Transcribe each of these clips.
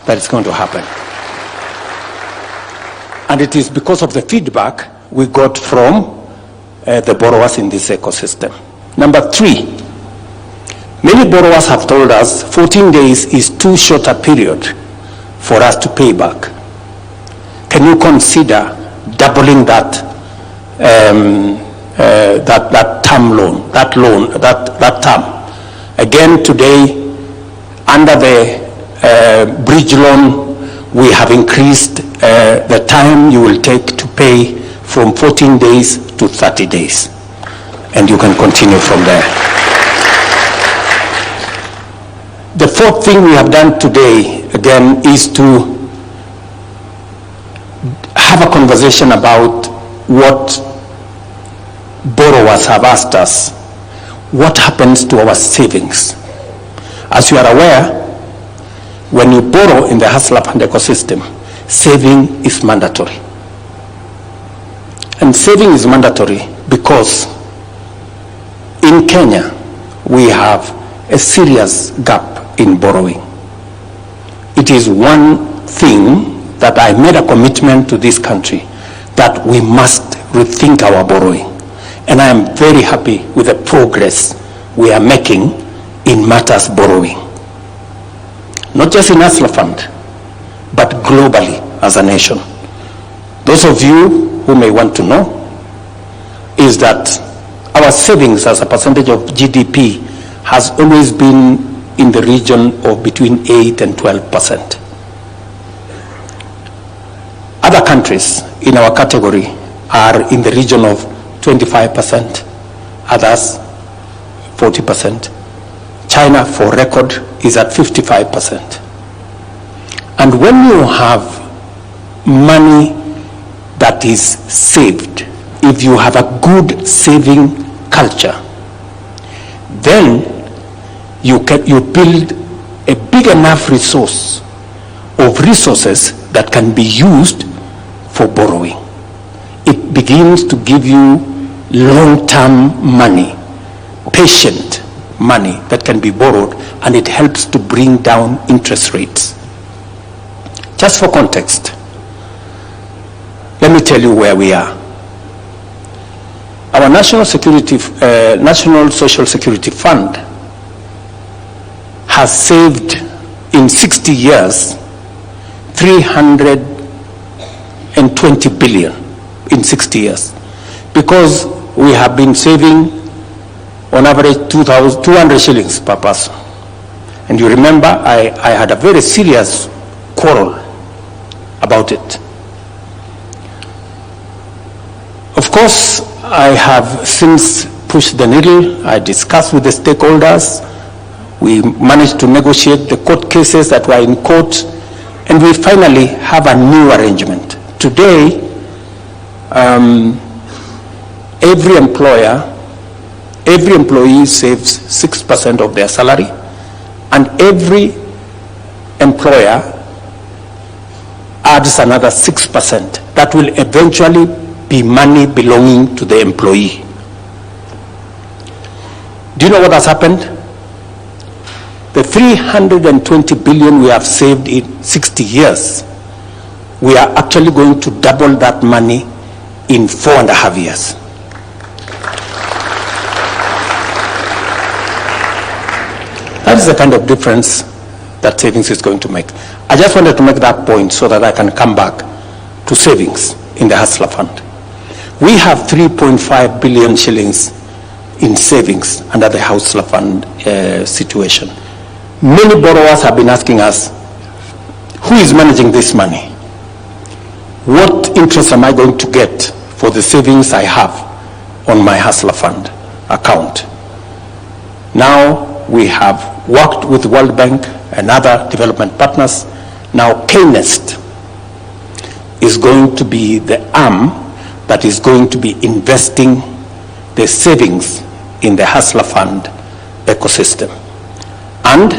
that is going to happen. And it is because of the feedback we got from the borrowers in this ecosystem. Number 3, many borrowers have told us 14 days is too short a period for us to pay back. Can you consider doubling that term loan, that term? Again, today, under the bridge loan, we have increased the time you will take to pay from 14 days to 30 days. And you can continue from there. The 4th thing we have done today, again, is to have a conversation about what borrowers have asked us. What happens to our savings? As you are aware, when you borrow in the hustler fund ecosystem, saving is mandatory. And saving is mandatory because in Kenya, we have a serious gap in borrowing. It is one thing that I made a commitment to this country that we must rethink our borrowing. And I am very happy with the progress we are making in matters borrowing. Not just in hustler fund, but globally as a nation. Those of you who may want to know is that our savings as a percentage of GDP has always been in the region of between 8 and 12%. Other countries in our category are in the region of 25%, others 40%. China, for record, is at 55%. And when you have money that is saved, if you have a good saving culture, then you build a big enough resource of resources that can be used for borrowing. It begins to give you long-term money, patient money that can be borrowed, and it helps to bring down interest rates. Just for context, let me tell you where we are. Our National Social Security Fund has saved in 60 years 320 billion in 60 years, because we have been saving on average 200 shillings per person. And you remember I had a very serious quarrel about it. Of course, I have since pushed the needle. I discussed with the stakeholders. We managed to negotiate the court cases that were in court, and we finally have a new arrangement. Today, every employee saves 6% of their salary, and every employer adds another 6%. That will eventually be money belonging to the employee. Do you know what has happened? The 320 billion we have saved in 60 years, we are actually going to double that money in 4.5 years. That is the kind of difference that savings is going to make. I just wanted to make that point so that I can come back to savings in the hustler fund. We have 3.5 billion shillings in savings under the hustler fund situation. Many borrowers have been asking us, who is managing this money? What interest am I going to get for the savings I have on my hustler fund account? Now we have worked with World Bank and other development partners. Now Kenyans is going to be the arm that is going to be investing the savings in the hustler fund ecosystem. And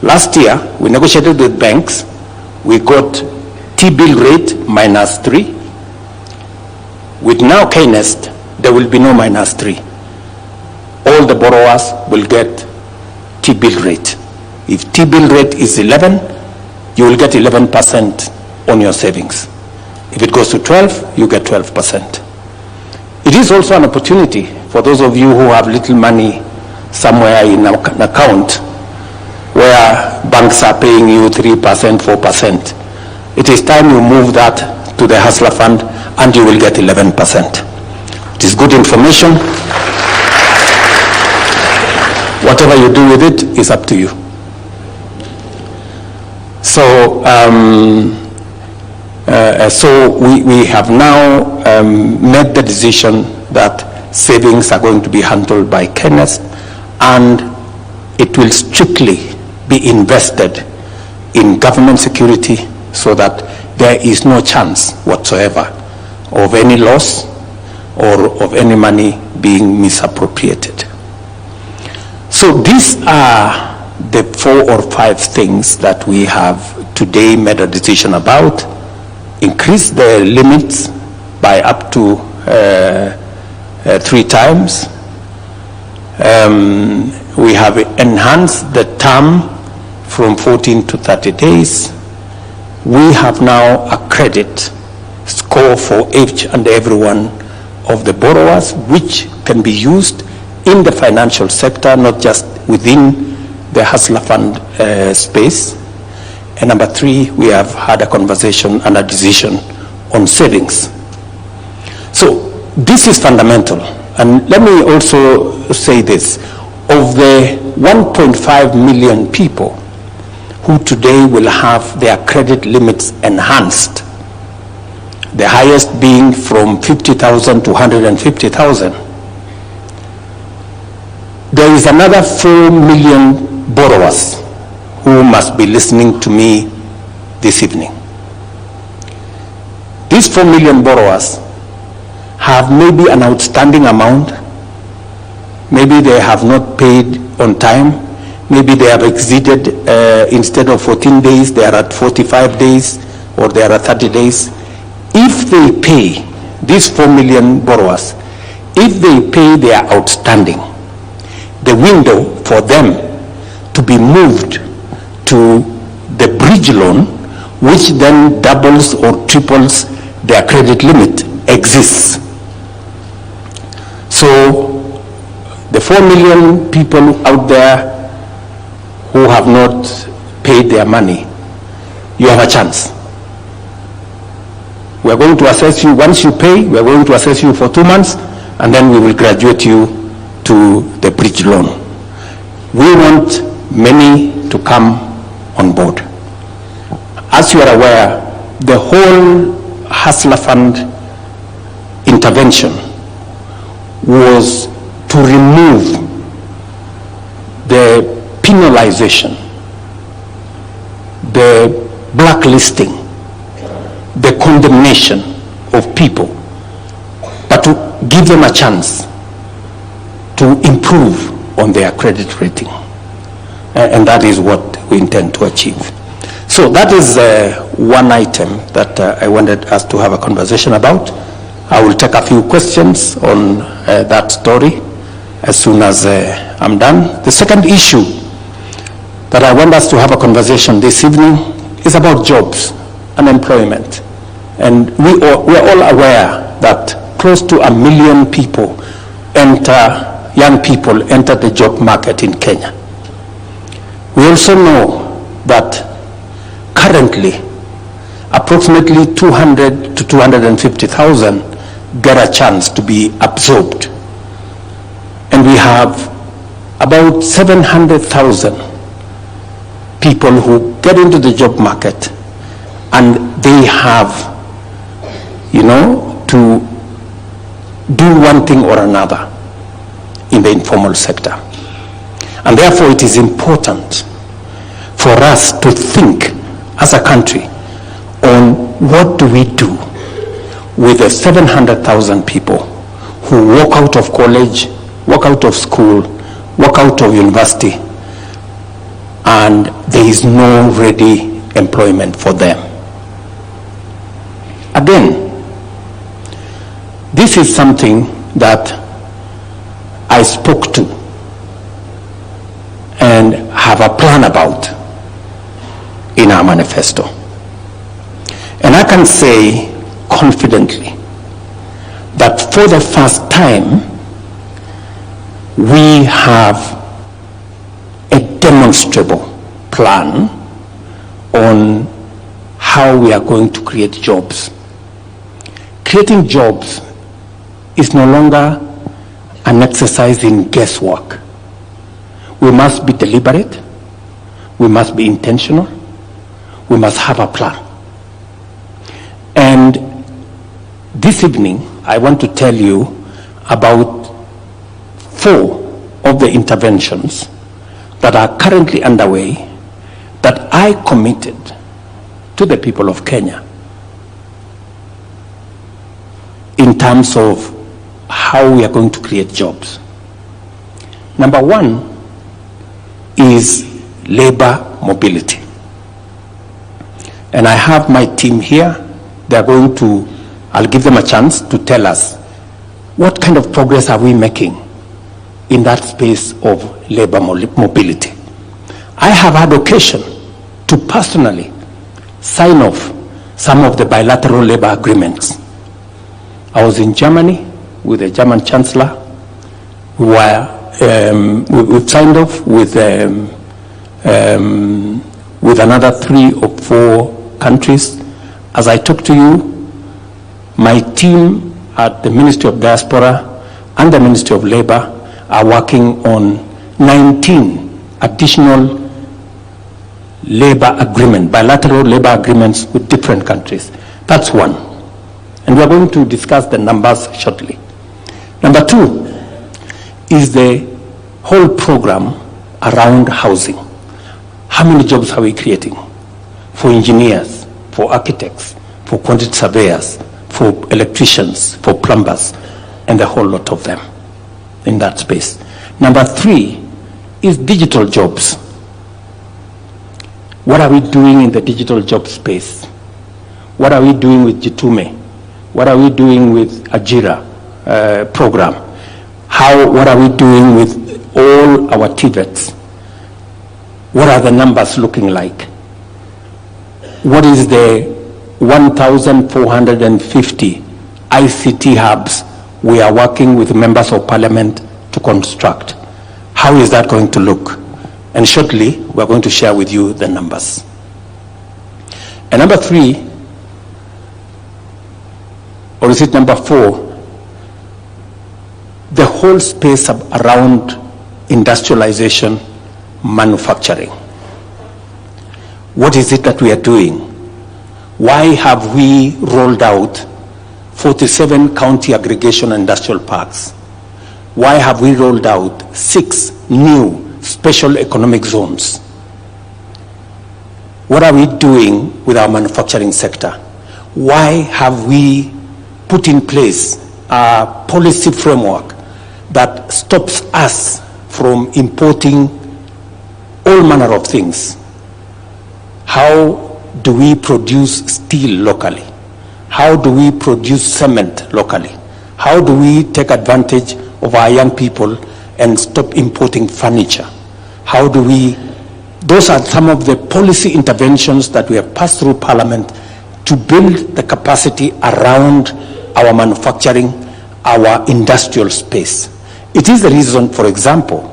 last year, we negotiated with banks. We got T-bill rate -3. With now Kenyans, there will be no -3. All the borrowers will get T-bill rate. If T-bill rate is 11, you will get 11% on your savings. If it goes to 12, you get 12%. It is also an opportunity for those of you who have little money somewhere in an account where banks are paying you 3%, 4%. It is time you move that to the Hustler Fund and you will get 11%. It is good information. Whatever you do with it is up to you. So, we have now made the decision that savings are going to be handled by Kenyans, and it will strictly be invested in government security so that there is no chance whatsoever of any loss or of any money being misappropriated. So these are the 4 or 5 things that we have today made a decision about. Increase the limits by up to 3 times. We have enhanced the term from 14 to 30 days. We have now a credit score for each and every one of the borrowers, which can be used in the financial sector, not just within the Hustler Fund space. And number 3, we have had a conversation and a decision on savings. So this is fundamental. And let me also say this. Of the 1.5 million people who today will have their credit limits enhanced, the highest being from 50,000 to 150,000, there is another 4 million borrowers who must be listening to me this evening. These 4 million borrowers have maybe an outstanding amount. Maybe they have not paid on time. Maybe they have exceeded, instead of 14 days, they are at 45 days, or they are at 30 days. If they pay, these 4 million borrowers, if they pay their outstanding, the window for them to be moved to the bridge loan, which then doubles or triples their credit limit, exists. So the 4 million people out there who have not paid their money, you have a chance. We are going to assess you once you pay. We are going to assess you for 2 months, and then we will graduate you to the bridge loan. We want many to come on board. As you are aware, the whole Hustler Fund intervention was to remove the penalization, the blacklisting, the condemnation of people, but to give them a chance to improve on their credit rating. And that is what we intend to achieve. So that is one item that I wanted us to have a conversation about. I will take a few questions on that story as soon as I'm done. The second issue that I want us to have a conversation this evening is about jobs and employment. And we are all aware that close to 1 million people young people enter the job market in Kenya. We also know that currently approximately 200 to 250,000 get a chance to be absorbed. And we have about 700,000 people who get into the job market, and they have, to do one thing or another in the informal sector. And therefore it is important for us to think as a country on what do we do with the 700,000 people who walk out of college, walk out of school, walk out of university, and there is no ready employment for them. Again, this is something that I spoke to and have a plan about in our manifesto. And I can say confidently that for the first time, we have a demonstrable plan on how we are going to create jobs. Creating jobs is no longer an exercise in guesswork. We must be deliberate, we must be intentional, we must have a plan. And this evening, I want to tell you about 4 of the interventions that are currently underway that I committed to the people of Kenya in terms of how we are going to create jobs. Number 1 is labor mobility. And I have my team here. They're going to, I'll give them a chance to tell us what kind of progress are we making in that space of labor mobility. I have had occasion to personally sign off some of the bilateral labor agreements. I was in Germany with the German Chancellor. We've signed off with another 3 or 4 countries. As I talk to you, my team at the Ministry of Diaspora and the Ministry of Labor are working on 19 additional labor agreements, bilateral labor agreements with different countries. That's 1. And we're going to discuss the numbers shortly. Number 2 is the whole program around housing. How many jobs are we creating? For engineers, for architects, for quantity surveyors, for electricians, for plumbers, and a whole lot of them in that space. Number 3 is digital jobs. What are we doing in the digital job space? What are we doing with Jitume? What are we doing with Ajira program? What are we doing with all our TVETs? What are the numbers looking like? What is the 1,450 ICT hubs we are working with members of parliament to construct? How is that going to look? And shortly, we're going to share with you the numbers. And number 3, or is it number 4? The whole space around industrialization, manufacturing. What is it that we are doing? Why have we rolled out 47 county aggregation industrial parks? Why have we rolled out 6 new special economic zones? What are we doing with our manufacturing sector? Why have we put in place a policy framework that stops us from importing all manner of things? How do we produce steel locally? How do we produce cement locally? How do we take advantage of our young people and stop importing furniture? How do we, those are some of the policy interventions that we have passed through Parliament to build the capacity around our manufacturing, our industrial space. It is the reason, for example,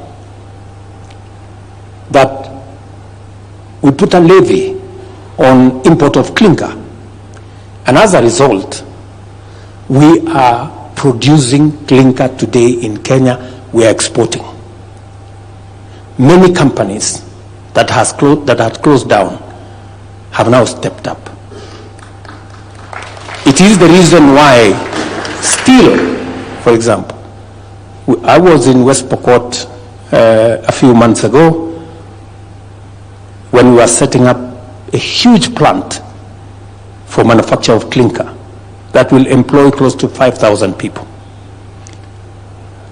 that we put a levy on import of clinker. And as a result, we are producing clinker today in Kenya, we are exporting. Many companies that had closed down have now stepped up. It is the reason why steel, for example, I was in West Pokot a few months ago when we were setting up a huge plant for manufacture of clinker that will employ close to 5,000 people.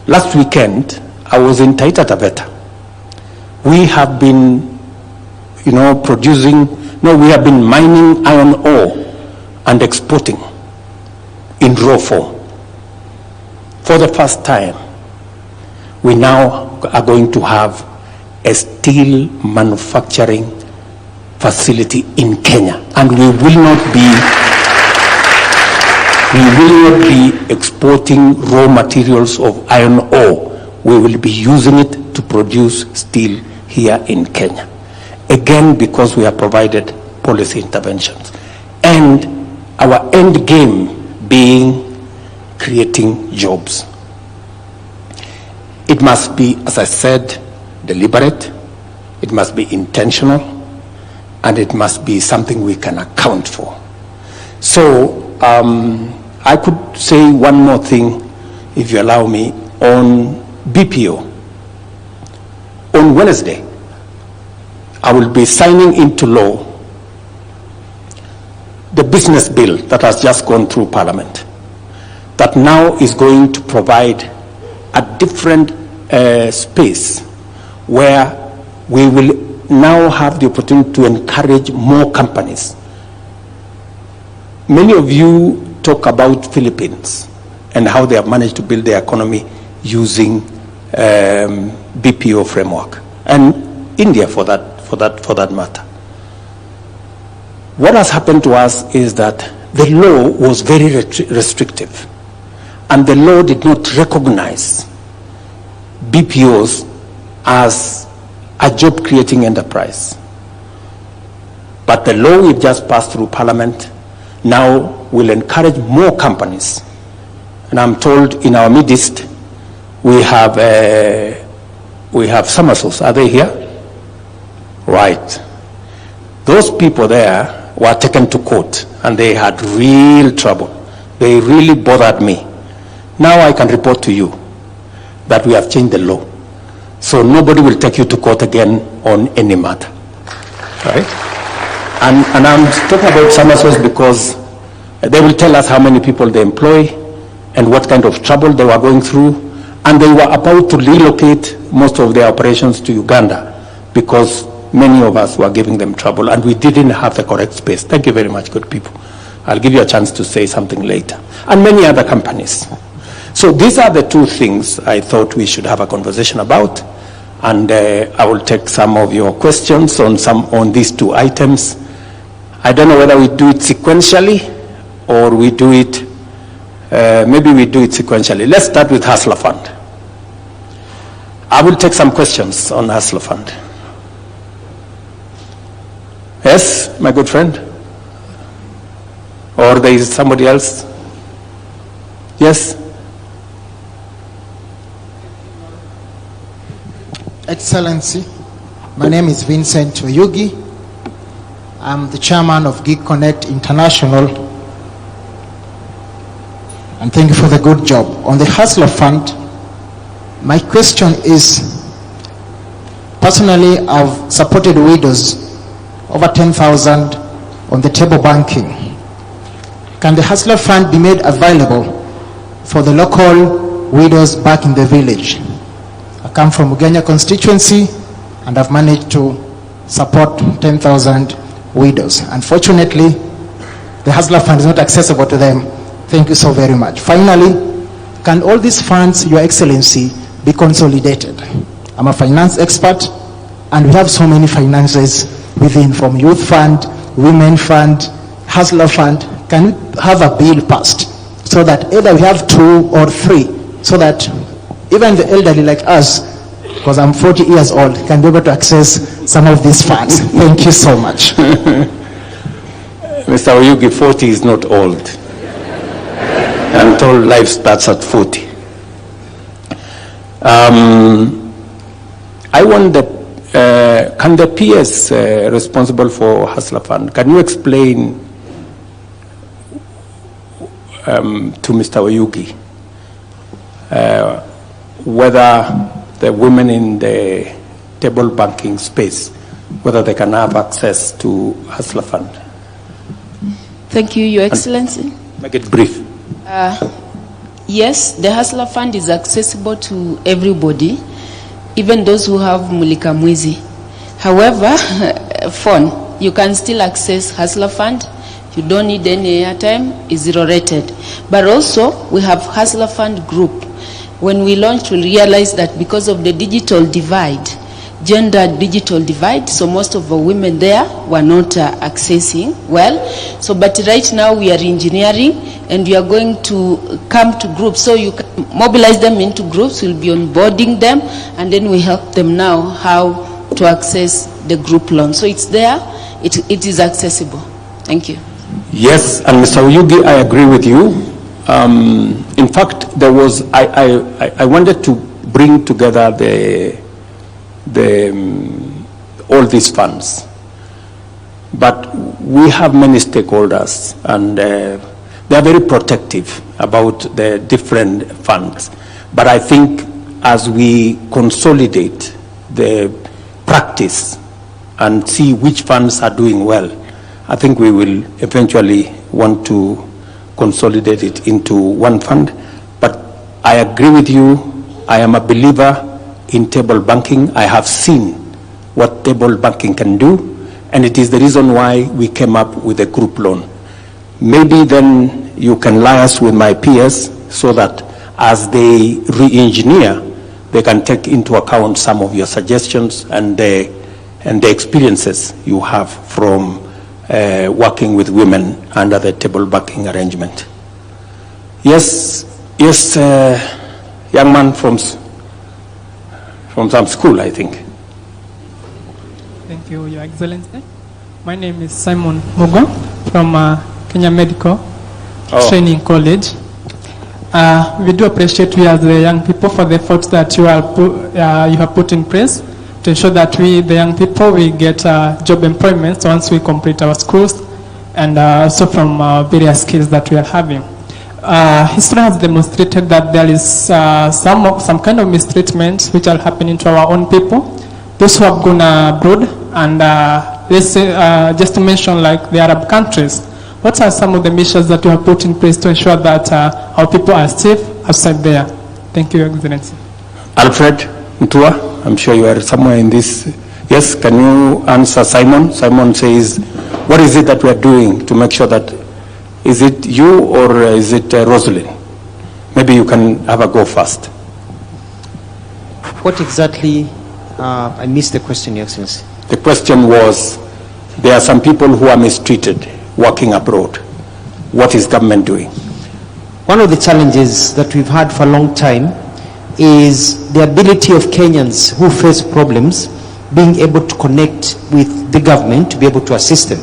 Last weekend, I was in Taita Taveta. We have been, we have been mining iron ore and exporting in raw form. For the first time, we now are going to have a steel manufacturing facility in Kenya, and we will not be exporting raw materials of iron ore. We will be using it to produce steel here in Kenya. Again, because we have provided policy interventions. And our end game being creating jobs. It must be, as I said, deliberate, it must be intentional, and it must be something we can account for. So I could say one more thing, if you allow me, on BPO. On Wednesday, I will be signing into law the business bill that has just gone through Parliament, that now is going to provide a different space where we will now have the opportunity to encourage more companies. Many of you talk about Philippines and how they have managed to build their economy using BPO framework, and India for that matter. What has happened to us is that the law was very restrictive, and the law did not recognize BPOs as a job-creating enterprise. But the law we've just passed through Parliament now will encourage more companies. And I'm told in our midst we have Somersos. Are they here? Right. Those people there were taken to court and they had real trouble. They really bothered me. Now I can report to you that we have changed the law. So nobody will take you to court again on any matter. Right? And I'm talking about Somersos because they will tell us how many people they employ and what kind of trouble they were going through. And they were about to relocate most of their operations to Uganda because many of us were giving them trouble and we didn't have the correct space. Thank you very much, good people. I'll give you a chance to say something later. And many other companies. So these are the two things I thought we should have a conversation about. And I will take some of your questions on these two items. I don't know whether we do it sequentially or we do it, maybe we do it sequentially. Let's start with Hustler Fund. I will take some questions on Hustler Fund. Yes, my good friend? Or there is somebody else? Yes? Excellency, my name is Vincent Oyugi. I'm the chairman of Gig Connect International. And thank you for the good job. On the Hustler Fund, my question is, personally, I've supported widows, over 10,000 on the table banking. Can the Hustler Fund be made available for the local widows back in the village? I come from Ugenya constituency and I've managed to support 10,000 widows. Unfortunately, the Hustler Fund is not accessible to them. Thank you so very much. Finally, can all these funds, Your Excellency, be consolidated? I'm a finance expert and we have so many finances within, from Youth Fund, Women Fund, Hustler Fund. Can we have a bill passed so that either we have 2 or 3, so that even the elderly like us, because I'm 40 years old, can be able to access some of these funds? Thank you so much. Mr. Oyugi, 40 is not old. I'm told life starts at 40. I wonder, can the PS responsible for Hustler Fund, can you explain to Mr. Oyugi whether the women in the table banking space, whether they can have access to Hustler Fund? Thank you, Your Excellency. Make it brief. Yes, the Hustler Fund is accessible to everybody, even those who have Mulika Mwizi. However, phone, you can still access Hustler Fund. You don't need any airtime, it's zero rated. But also, we have Hustler Fund group. When we launched, we realized that because of the digital divide, gender digital divide, so most of the women there were not accessing well. So, but right now we are engineering, and we are going to come to groups, so you can mobilize them into groups, we'll be onboarding them, and then we help them now how to access the group loan. So it's there, it is accessible. Thank you. Yes, and Mr. Oyugi, I agree with you. In fact, there was, I wanted to bring together all these funds, but we have many stakeholders, and they are very protective about the different funds. But I think as we consolidate the practice and see which funds are doing well, I think we will eventually want to consolidate it into one fund. But I agree with you. I am a believer in table banking. I have seen what table banking can do, and it is the reason why we came up with a group loan. Maybe then you can liaise with my peers so that as they re-engineer, they can take into account some of your suggestions and the experiences you have from working with women under the table banking arrangement. Yes, young man from some school, I think. Thank you, Your Excellency. My name is Simon Mugo from Kenya Medical Training College. We do appreciate you as the young people for the efforts that you have put in place to ensure that we, the young people, we get job employment once we complete our schools, and also from various skills that we are having. History has demonstrated that there is some kind of mistreatment which are happening to our own people, those who have gone abroad, and let's say, just to mention like the Arab countries. What are some of the measures that you have put in place to ensure that our people are safe outside there? Thank you, Your Excellency. Alfred Ntua, I'm sure you are somewhere in this. Yes, can you answer Simon? Simon says, what is it that we are doing to make sure that, is it you or is it Rosalind? Maybe you can have a go first. What exactly, I missed the question, Your Excellency. The question was, there are some people who are mistreated working abroad. What is government doing? One of the challenges that we've had for a long time is the ability of Kenyans who face problems being able to connect with the government to be able to assist them.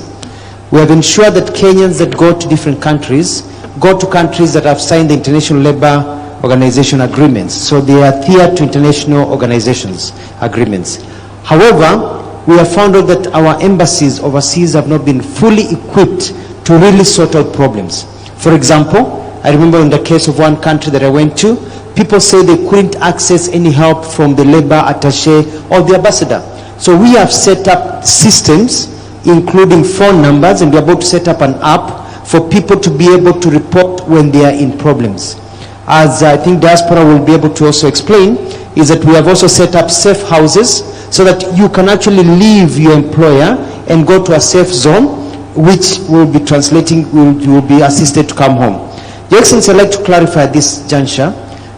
We have ensured that Kenyans that go to different countries go to countries that have signed the International Labour Organization agreements. So they adhere to international organizations agreements. However, we have found out that our embassies overseas have not been fully equipped to really sort out problems. For example, I remember in the case of one country that I went to, people say they couldn't access any help from the labor attaché or the ambassador. So we have set up systems, including phone numbers, and we're about to set up an app for people to be able to report when they are in problems. As I think diaspora will be able to also explain, is that we have also set up safe houses so that you can actually leave your employer and go to a safe zone, which will be translating, you will be assisted to come home. Your Excellency, I'd like to clarify at this juncture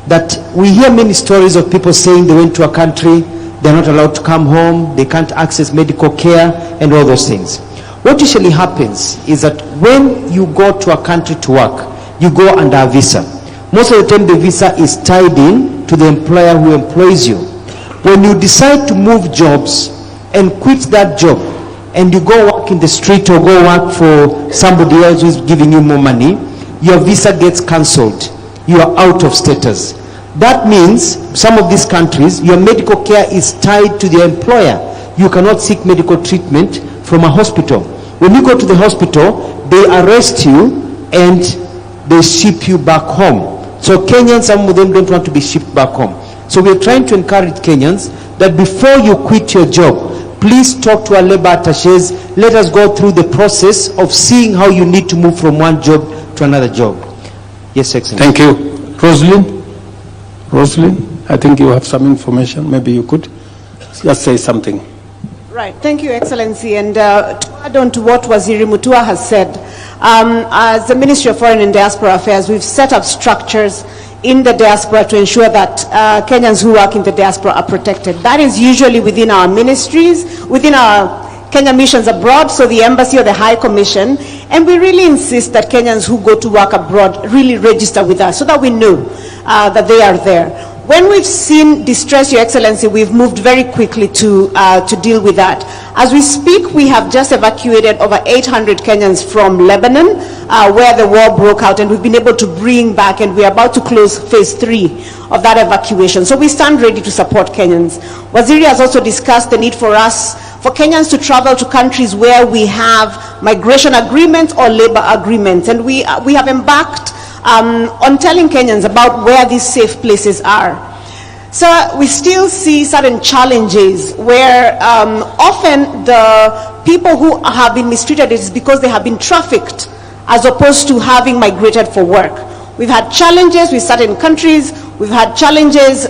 that we hear many stories of people saying they went to a country, they're not allowed to come home, they can't access medical care, and all those things. What usually happens is that when you go to a country to work, you go under a visa. Most of the time the visa is tied in to the employer who employs you. When you decide to move jobs and quit that job and you go work in the street or go work for somebody else who's giving you more money, your visa gets cancelled. You are out of status. That means some of these countries, your medical care is tied to the employer. You cannot seek medical treatment from a hospital. When you go to the hospital, they arrest you and they ship you back home. So Kenyans, some of them don't want to be shipped back home. So we're trying to encourage Kenyans that before you quit your job, please talk to our labor attachés. Let us go through the process of seeing how you need to move from one job to another job. Yes, Excellency. Thank you. Rosalind, I think you have some information. Maybe you could just say something. Right. Thank you, Excellency. And to add on to what Waziri Mutua has said, as the Ministry of Foreign and Diaspora Affairs, we've set up structures in the diaspora to ensure that Kenyans who work in the diaspora are protected. That is usually within our ministries, within our Kenya missions abroad, so the embassy or the High Commission, and we really insist that Kenyans who go to work abroad really register with us so that we know that they are there. When we've seen distress, Your Excellency, we've moved very quickly to deal with that. As we speak, we have just evacuated over 800 Kenyans from Lebanon, where the war broke out, and we've been able to bring back, and we're about to close phase 3 of that evacuation. So we stand ready to support Kenyans. Waziri has also discussed the need for us, for Kenyans to travel to countries where we have migration agreements or labor agreements, and we have embarked on telling Kenyans about where these safe places are. So we still see certain challenges where often the people who have been mistreated is because they have been trafficked as opposed to having migrated for work. We've had challenges with certain countries. We've had challenges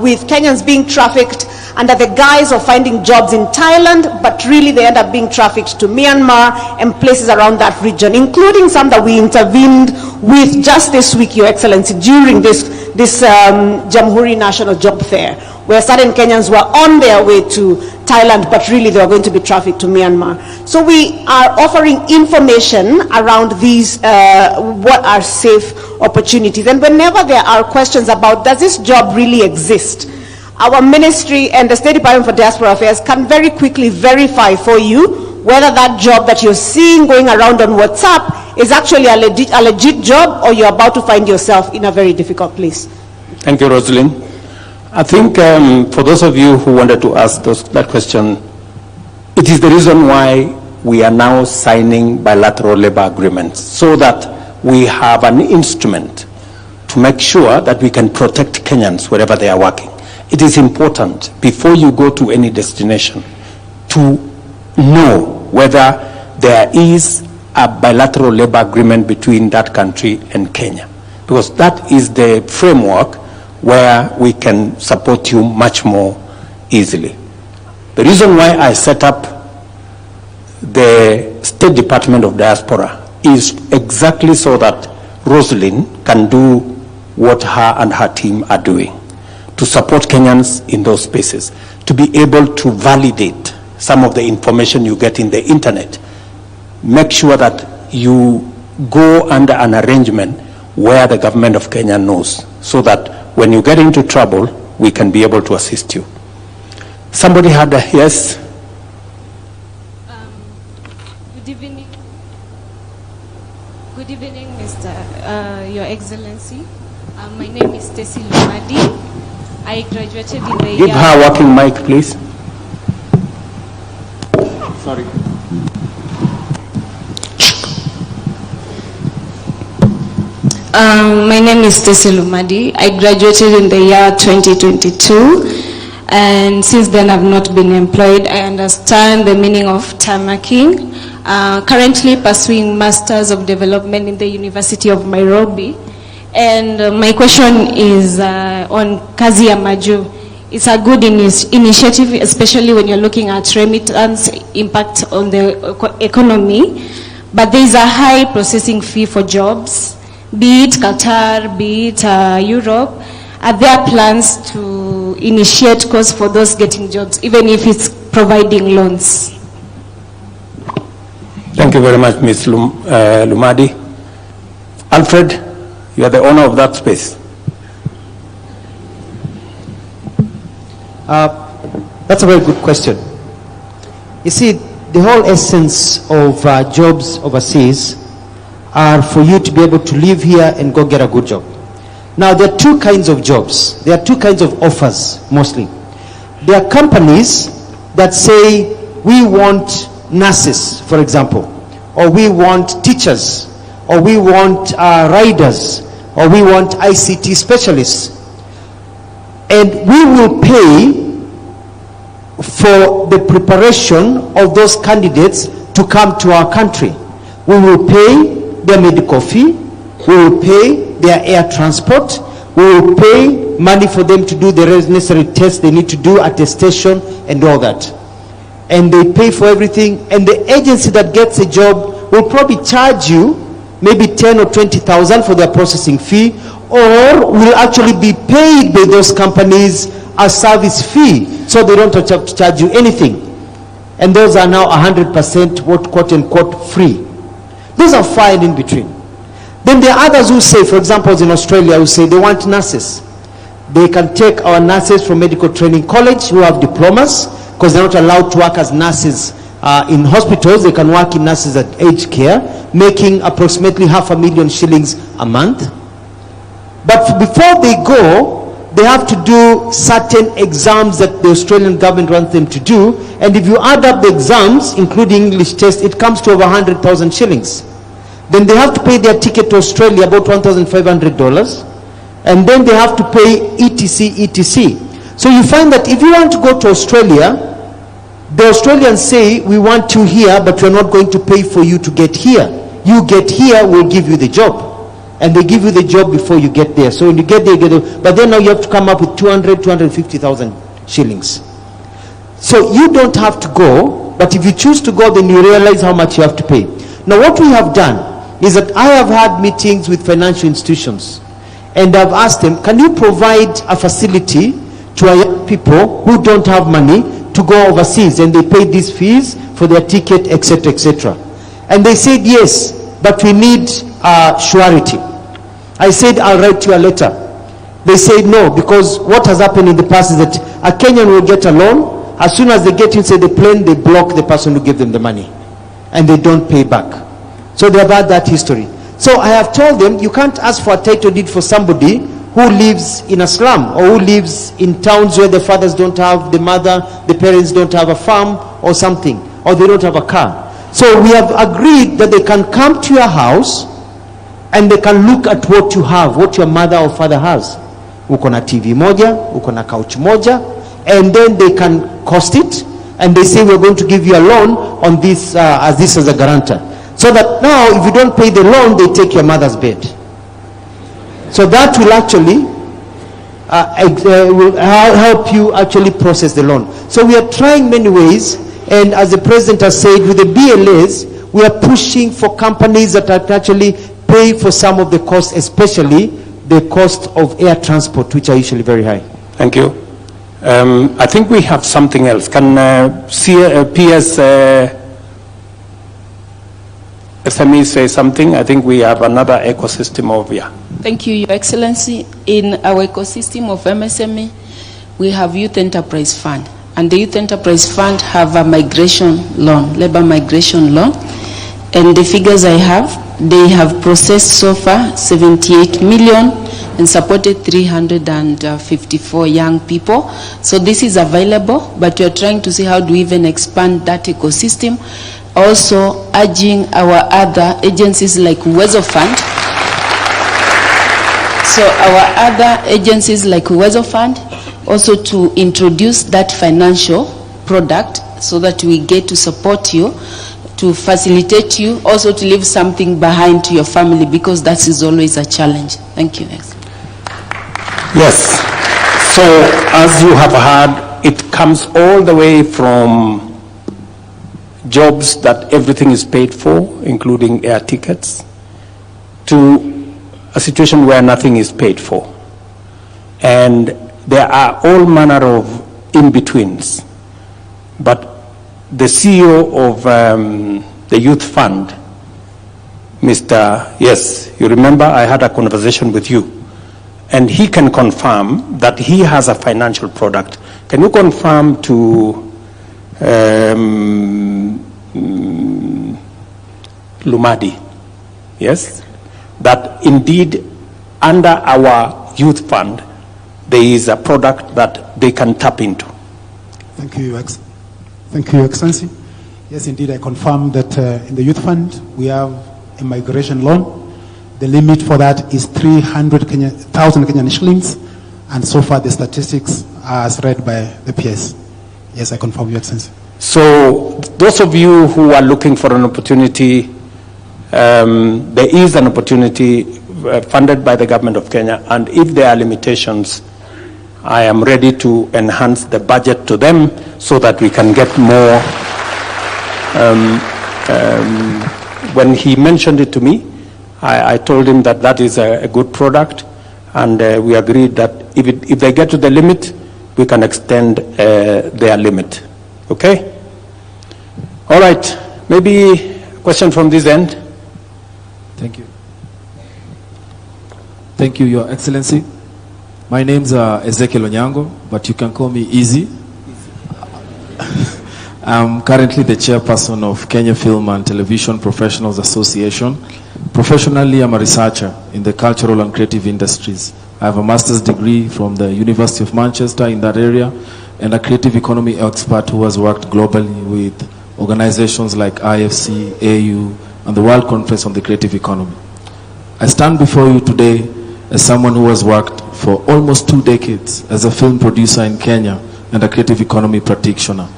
with Kenyans being trafficked under the guise of finding jobs in Thailand, but really they end up being trafficked to Myanmar and places around that region, including some that we intervened with just this week, Your Excellency, during this Jamhuri National Job Fair, where certain Kenyans were on their way to Thailand, but really they were going to be trafficked to Myanmar. So we are offering information around these, what are safe opportunities. And whenever there are questions about, does this job really exist? Our ministry and the State Department for Diaspora Affairs can very quickly verify for you whether that job that you're seeing going around on WhatsApp is actually a legit job, or you're about to find yourself in a very difficult place. Thank you, Rosalind. I think for those of you who wanted to ask that question, it is the reason why we are now signing bilateral labor agreements, so that we have an instrument to make sure that we can protect Kenyans wherever they are working. It is important, before you go to any destination, to know whether there is a bilateral labor agreement between that country and Kenya, because that is the framework where we can support you much more easily. The reason why I set up the State Department of Diaspora is exactly so that Rosalind can do what her and her team are doing, to support Kenyans in those spaces, to be able to validate some of the information you get in the internet. Make sure that you go under an arrangement where the government of Kenya knows, so that when you get into trouble, we can be able to assist you. Somebody had a yes? Good evening. Good evening, Mr. Your Excellency. My name is Stacy Lumadi. I graduated in the year... Give her a working mic, please. Sorry. My name is Stacy Lumadi. I graduated in the year 2022, and since then I've not been employed. I understand the meaning of tarmacking. Currently pursuing Masters of Development in the University of Nairobi. And my question is on Kazi ya Maju. It's a good initiative, especially when you're looking at remittance impact on the economy. But there is a high processing fee for jobs, be it Qatar, be it Europe. Are there plans to initiate costs for those getting jobs, even if it's providing loans? Thank you very much, Ms. Lumadi. Alfred, you are the owner of that space. That's a very good question. You see, the whole essence of jobs overseas are for you to be able to live here and go get a good job. Now, there are two kinds of jobs. There are two kinds of offers, mostly. There are companies that say, we want nurses, for example, or we want teachers, or we want riders, or we want ICT specialists. And we will pay for the preparation of those candidates to come to our country. We will pay their medical fee, we will pay their air transport, we will pay money for them to do the necessary tests they need to do at the station and all that. And they pay for everything, and the agency that gets a job will probably charge you maybe 10 or 20,000 for their processing fee, or will actually be paid by those companies a service fee, so they don't have to charge you anything. And those are now 100% what quote unquote free. Those are fine in between. Then there are others who say, for example, in Australia, who say they want nurses. They can take our nurses from medical training college who have diplomas, because they're not allowed to work as nurses in hospitals. They can work in nurses at aged care, making approximately 500,000 shillings a month. But before they go, they have to do certain exams that the Australian government wants them to do. And if you add up the exams, including English test, it comes to over 100,000 shillings. Then they have to pay their ticket to Australia, about $1,500. And then they have to pay etc. So you find that if you want to go to Australia, the Australians say, we want you here, but we're not going to pay for you to get here. You get here, we'll give you the job. And they give you the job before you get there. So when you get there, but then now you have to come up with 250,000 shillings. So you don't have to go, but if you choose to go, then you realize how much you have to pay. Now what we have done is that I have had meetings with financial institutions, and I've asked them, can you provide a facility to our young people who don't have money to go overseas, and they pay these fees for their ticket, etc., etc. And they said yes, but we need surety. I said, I'll write you a letter. They said no, because what has happened in the past is that a Kenyan will get a loan. As soon as they get inside the plane, they block the person who gave them the money, and they don't pay back. So they have had that history. So I have told them, you can't ask for a title deed for somebody who lives in a slum, or who lives in towns where the fathers don't have, the parents don't have a farm or something, or they don't have a car. So we have agreed that they can come to your house and they can look at what you have, what your mother or father has. Uko na TV moja, uko na couch moja, and then they can cost it, and they say, we're going to give you a loan on this as a guarantor. So that now, if you don't pay the loan, they take your mother's bed. So that will actually will help you actually process the loan. So we are trying many ways, and as the president has said, with the BLAs, we are pushing for companies that actually pay for some of the costs, especially the cost of air transport, which are usually very high. Thank you. I think we have something else. Can PS SME say something? I think we have another ecosystem over here. Thank you, Your Excellency. In our ecosystem of MSME, we have Youth Enterprise Fund. And the Youth Enterprise Fund have a migration loan, labor migration loan. And the figures I have, they have processed so far 78 million and supported 354 young people. So this is available, but we are trying to see how do we even expand that ecosystem. Also urging our other agencies like Uwezo Fund. So our other agencies like Uwezo Fund also to introduce that financial product so that we get to support you, to facilitate you, also to leave something behind to your family, because that is always a challenge. Thank you. Yes. So as you have heard, it comes all the way from jobs that everything is paid for, including air tickets, to a situation where nothing is paid for. And there are all manner of in-betweens. But the CEO of the Youth Fund, Mr. Yes, you remember I had a conversation with you, and he can confirm that he has a financial product. Can you confirm to Lumadi, yes, that indeed under our youth fund there is a product that they can tap into? Thank you, Your Excellency. Yes, indeed, I confirm that in the youth fund we have a migration loan. The limit for that is 300,000 Kenyan shillings, and so far the statistics are as read by the PS. Yes, I confirm, Your Excellency. So those of you who are looking for an opportunity, there is an opportunity funded by the government of Kenya, and if there are limitations, I am ready to enhance the budget to them so that we can get more. When he mentioned it to me, I told him that that is a good product, and we agreed that if they get to the limit, we can extend their limit. Okay? All right. Maybe a question from this end. Thank you. Thank you, Your Excellency. My name's Ezekiel Onyango, but you can call me Easy. I'm currently the chairperson of Kenya Film and Television Professionals Association. Professionally, I'm a researcher in the cultural and creative industries. I have a master's degree from the University of Manchester in that area, and a creative economy expert who has worked globally with organizations like IFC, AU, and the World Conference on the Creative Economy. I stand before you today as someone who has worked for almost 2 decades as a film producer in Kenya and a creative economy practitioner,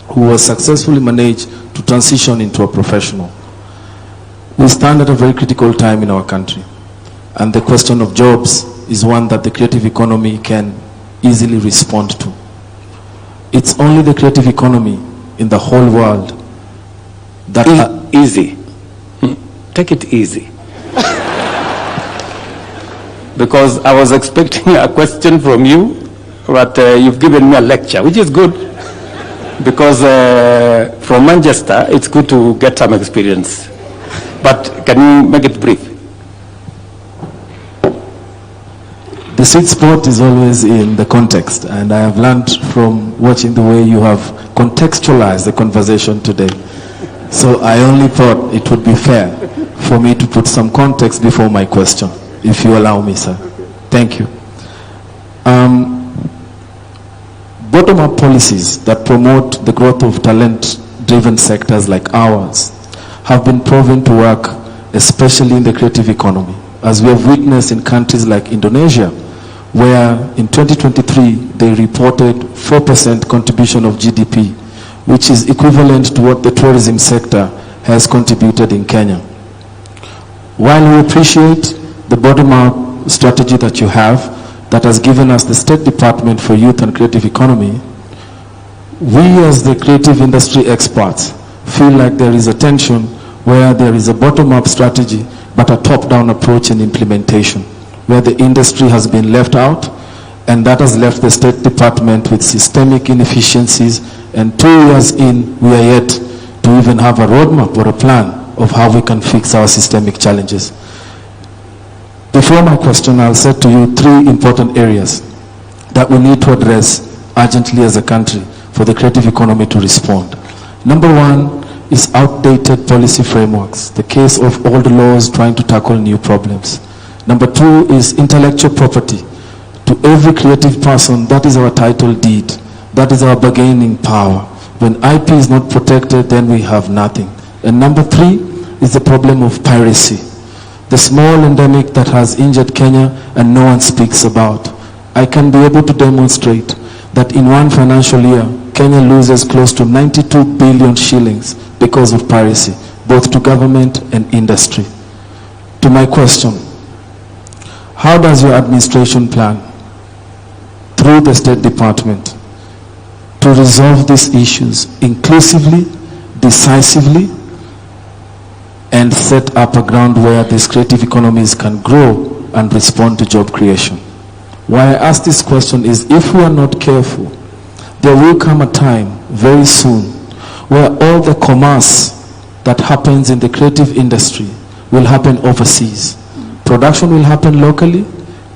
who has successfully managed to transition into a professional. We stand at a very critical time in our country, and the question of jobs is one that the creative economy can easily respond to. It's only the creative economy in the whole world that... Easy. Take it easy. Because I was expecting a question from you, but you've given me a lecture, which is good. Because from Manchester, it's good to get some experience. But can you make it brief? The sweet spot is always in the context, and I have learned from watching the way you have contextualized the conversation today. So I only thought it would be fair for me to put some context before my question, if you allow me, sir. Thank you. Bottom-up policies that promote the growth of talent-driven sectors like ours have been proven to work, especially in the creative economy, as we have witnessed in countries like Indonesia, where in 2023 they reported 4% contribution of GDP, which is equivalent to what the tourism sector has contributed in Kenya. While we appreciate the bottom-up strategy that you have, that has given us the State Department for Youth and Creative Economy, we as the creative industry experts feel like there is a tension where there is a bottom-up strategy but a top-down approach in implementation, where the industry has been left out, and that has left the State Department with systemic inefficiencies, and 2 years in, we are yet to even have a roadmap or a plan of how we can fix our systemic challenges. Before my question, I'll set to you 3 important areas that we need to address urgently as a country for the creative economy to respond. Number 1 is outdated policy frameworks, the case of old laws trying to tackle new problems. Number 2 is intellectual property. To every creative person, that is our title deed. That is our bargaining power. When IP is not protected, then we have nothing. And number 3 is the problem of piracy, the small endemic that has injured Kenya and no one speaks about. I can be able to demonstrate that in one financial year, Kenya loses close to 92 billion shillings because of piracy, both to government and industry. To my question, how does your administration plan, through the State Department, to resolve these issues inclusively, decisively, and set up a ground where these creative economies can grow and respond to job creation? Why I ask this question is, if we are not careful, there will come a time very soon where all the commerce that happens in the creative industry will happen overseas. Production will happen locally,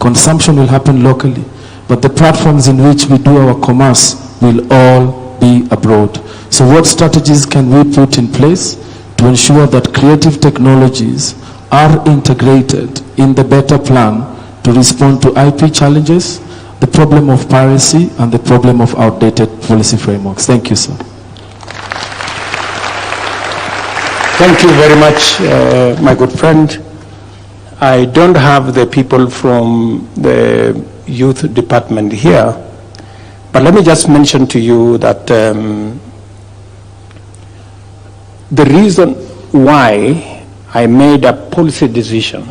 consumption will happen locally, but the platforms in which we do our commerce will all be abroad. So what strategies can we put in place to ensure that creative technologies are integrated in the better plan to respond to IP challenges, the problem of piracy, and the problem of outdated policy frameworks? Thank you, sir. Thank you very much, my good friend. I don't have the people from the youth department here, but let me just mention to you that the reason why I made a policy decision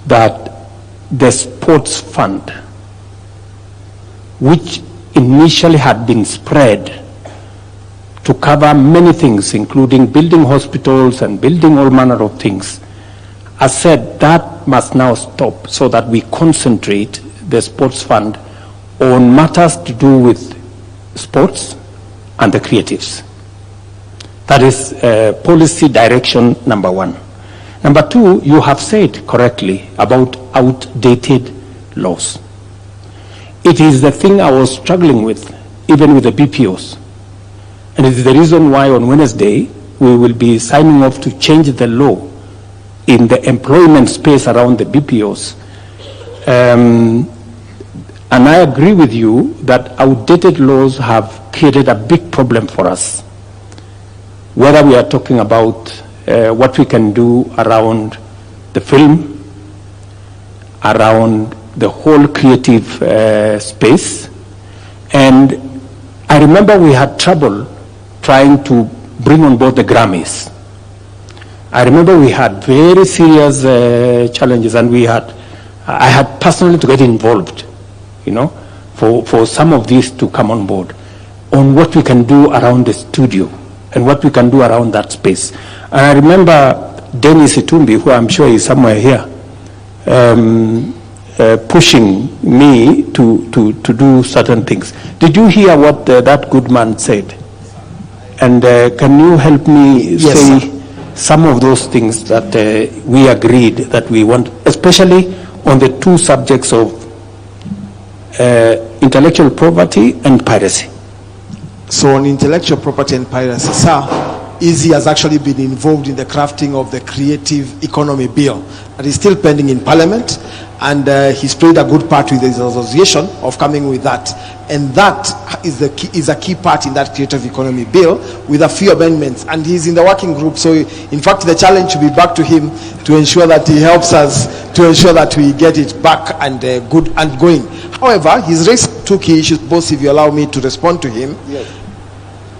that the sports fund, which initially had been spread to cover many things, including building hospitals and building all manner of things, As said, that must now stop so that we concentrate the sports fund on matters to do with sports and the creatives. That is policy direction number one. Number two, you have said correctly about outdated laws. It is the thing I was struggling with, even with the BPOs. And it is the reason why on Wednesday, we will be signing off to change the law in the employment space around the BPOs. And I agree with you that outdated laws have created a big problem for us. Whether we are talking about what we can do around the film, around the whole creative space. And I remember we had trouble trying to bring on board the Grammys. I remember we had very serious challenges, and I had personally to get involved, you know, for some of these to come on board, on what we can do around the studio and what we can do around that space. And I remember Dennis Itumbi, who I'm sure is somewhere here, pushing me to do certain things. Did you hear what that good man said? And can you help me say some of those things that we agreed that we want, especially on the two subjects of intellectual property and piracy? So on intellectual property and piracy, sir, Izzy has actually been involved in the crafting of the creative economy bill that is still pending in Parliament, and he's played a good part with his association of coming with that. And that is a key part in that creative economy bill, with a few amendments, and he's in the working group. So in fact, the challenge should be back to him to ensure that he helps us to ensure that we get it back and good and going. However, he's raised two key issues, both, if you allow me to respond to him. Yes.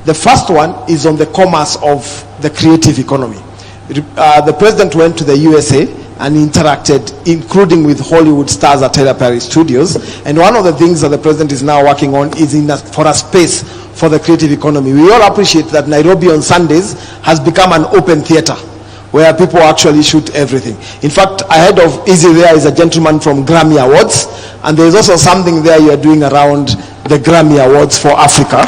The first one is on the commerce of the creative economy. The president went to the USA and interacted, including with Hollywood stars at Tyler Perry Studios. And one of the things that the president is now working on is for a space for the creative economy. We all appreciate that Nairobi on Sundays has become an open theater where people actually shoot everything. In fact, ahead of Izzy there is a gentleman from Grammy Awards, and there is also something there you are doing around the Grammy Awards for Africa.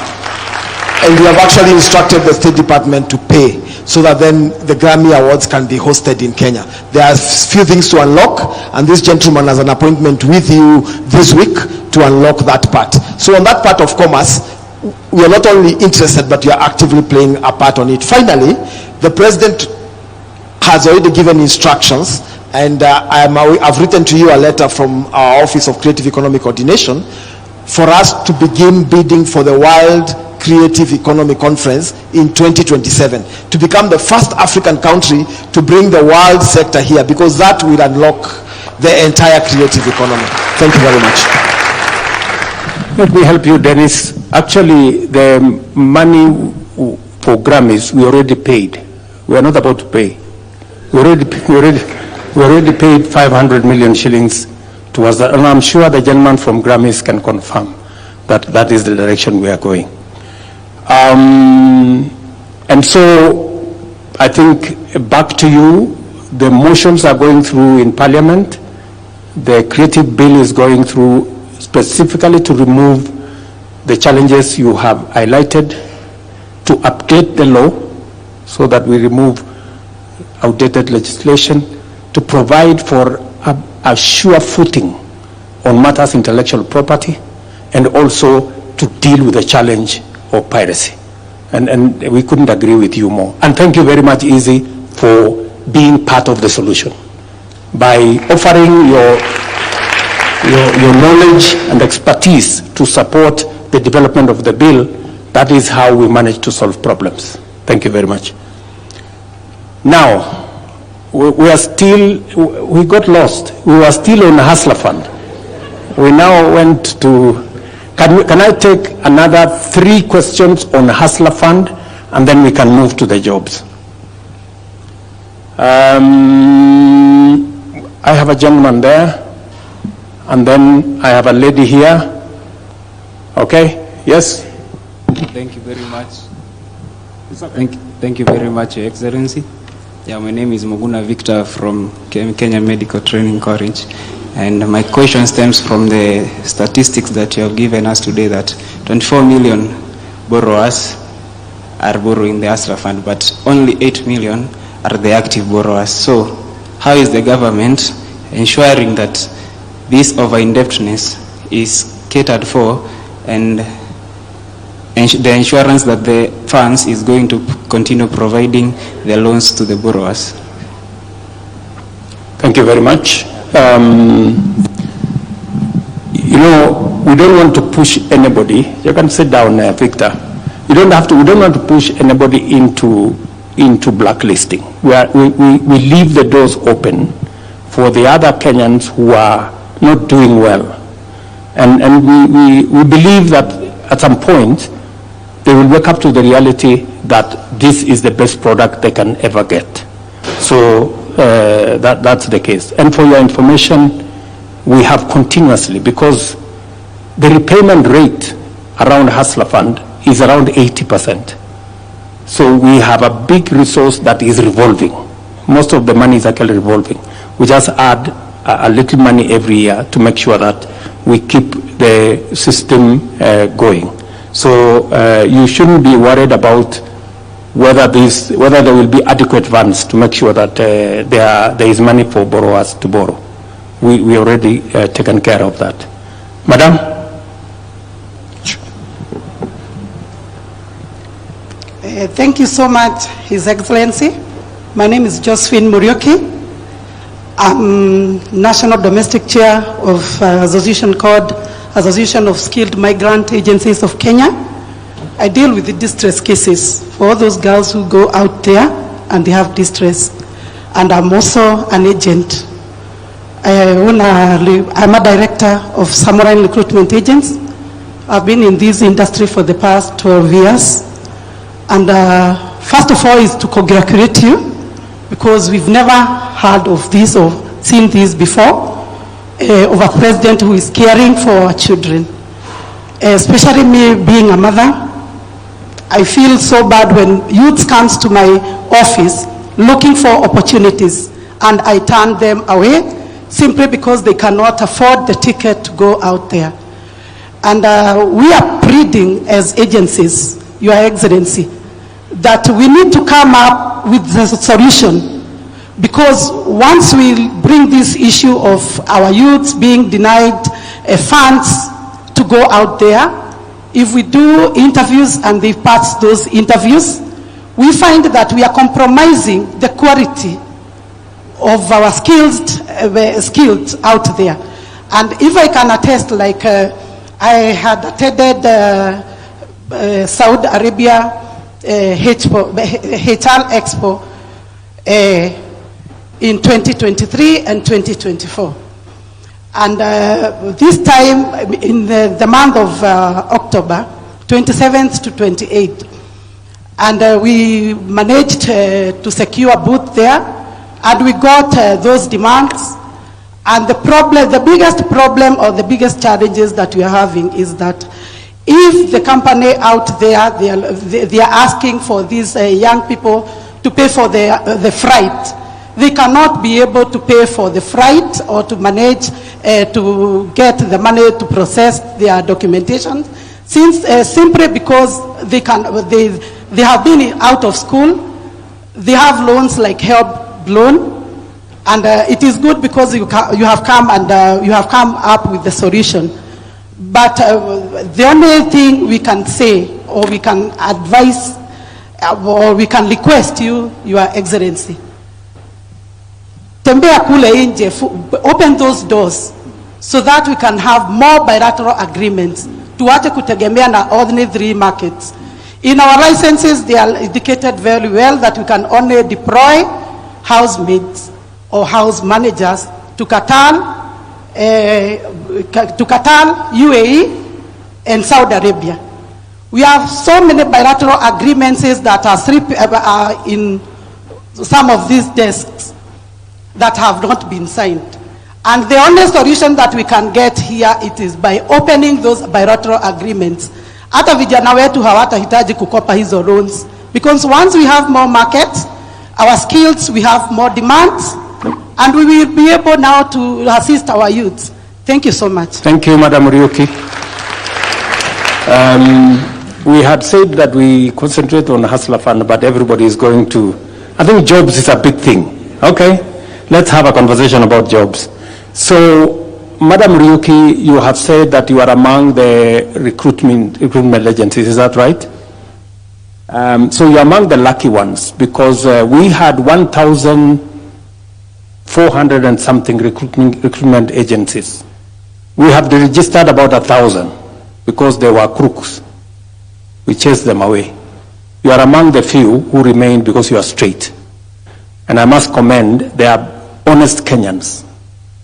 And we have actually instructed the State Department to pay so that then the Grammy Awards can be hosted in Kenya. There are a few things to unlock, and this gentleman has an appointment with you this week to unlock that part. So on that part of commerce, we are not only interested, but we are actively playing a part on it. Finally, the president has already given instructions, and I've written to you a letter from our Office of Creative Economy Coordination for us to begin bidding for the World Creative Economy Conference in 2027 to become the first African country to bring the world sector here, because that will unlock the entire creative economy. Thank you very much. Let me help you, Dennis. Actually, the money for Grammys we already paid. We are not about to pay. We already paid 500 million shillings towards that, and I'm sure the gentleman from Grammys can confirm that that is the direction we are going. And so I think back to you, the motions are going through in Parliament. The creative bill is going through specifically to remove the challenges you have highlighted, to update the law so that we remove outdated legislation, to provide for a sure footing on matters intellectual property, and also to deal with the challenge of piracy. And we couldn't agree with you more. And thank you very much, Izzy, for being part of the solution. By offering your knowledge and expertise to support the development of the bill, that is how we manage to solve problems. Thank you very much. Now, we got lost. We were still on the Hustler Fund. We now went to, can I take another 3 questions on the Hustler Fund, and then we can move to the jobs. I have a gentleman there, and then I have a lady here. Okay, yes? Thank you very much. Thank you very much, Your Excellency. Yeah, my name is Moguna Victor from Kenya Medical Training College. And my question stems from the statistics that you have given us today, that 24 million borrowers are borrowing the Hustler Fund, but only 8 million are the active borrowers. So how is the government ensuring that this over-indebtedness is catered for, and the insurance that the funds is going to continue providing the loans to the borrowers? Thank you very much. You know, we don't want to push anybody. You can sit down, Victor. We don't want to push anybody into blacklisting. We leave the doors open for the other Kenyans who are not doing well. And we believe that at some point they will wake up to the reality that this is the best product they can ever get. So that's the case. And for your information, we have continuously, because the repayment rate around Hustler Fund is around 80%. So we have a big resource that is revolving. Most of the money is actually revolving. We just add a little money every year to make sure that we keep the system going. So you shouldn't be worried about whether there will be adequate funds to make sure that there is money for borrowers to borrow. We already taken care of that. Madam? Thank you so much, His Excellency. My name is Josephine Murioki. I'm National Domestic Chair of association called Association of Skilled Migrant Agencies of Kenya. I deal with the distress cases for all those girls who go out there and they have distress. And I'm also an agent. I'm a director of Samurai Recruitment Agents. I've been in this industry for the past 12 years. And first of all is to congratulate you, because we've never heard of this or seen this before, of a president who is caring for our children. Especially me being a mother, I feel so bad when youth comes to my office looking for opportunities and I turn them away simply because they cannot afford the ticket to go out there. And we are pleading as agencies, Your Excellency, that we need to come up with the solution, because once we bring this issue of our youths being denied funds to go out there, if we do interviews and they pass those interviews, we find that we are compromising the quality of our skilled out there. And if I can attest, like I had attended Saudi Arabia HR Expo in 2023 and 2024. And this time, in the month of October, 27th to 28th. And we managed to secure a booth there, and we got those demands. And the biggest problem or the biggest challenges that we are having is that if the company out there, they are asking for these young people to pay for the freight, they cannot be able to pay for the freight or to manage to get the money to process their documentation, since simply because they have been out of school, they have loans like help loan, and it is good because you have come and you have come up with the solution. But the only thing we can say, or we can advise, or we can request you, Your Excellency, tembea kule nje, open those doors so that we can have more bilateral agreements. Tuache kutegemea na ordinary 3 markets. In our licenses, they are indicated very well that we can only deploy housemaids or house managers to Qatar, UAE, and Saudi Arabia. We have so many bilateral agreements that are in some of these desks that have not been signed. And the only solution that we can get here, it is by opening those bilateral agreements. Hata vijana wetu hawatahitaji kukopa hizo loans, because once we have more markets, our skills, we have more demands, and we will be able now to assist our youth. Thank you so much. Thank you, Madam Muriuki. We had said that we concentrate on Hustler Fund, but everybody is going to, I think jobs is a big thing. Okay, let's have a conversation about jobs. So, Madam Muriuki, you have said that you are among the recruitment agencies, is that right? So you're among the lucky ones, because we had 1,400 and something recruitment agencies. We have registered about 1,000 because they were crooks. We chased them away. You are among the few who remain because you are straight. And I must commend, they are honest Kenyans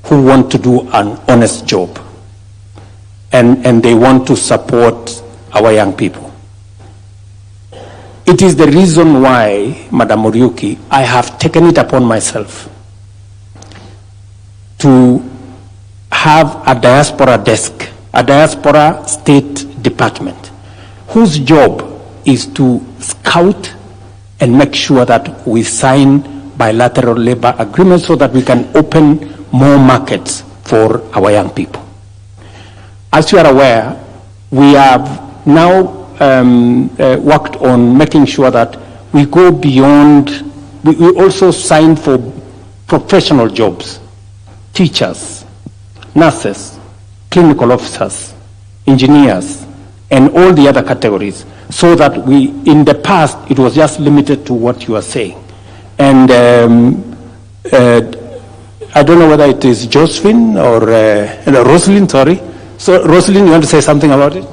who want to do an honest job. And they want to support our young people. It is the reason why, Madam Muriuki, I have taken it upon myself to have a diaspora desk, a diaspora state department, whose job is to scout and make sure that we sign bilateral labor agreements so that we can open more markets for our young people. As you are aware, we have now worked on making sure that we go beyond, we also sign for professional jobs, teachers, nurses, clinical officers, engineers, and all the other categories, so that we, in the past, it was just limited to what you are saying. And I don't know whether it is Josephine or Rosalind, sorry. So, Rosalind, you want to say something about it?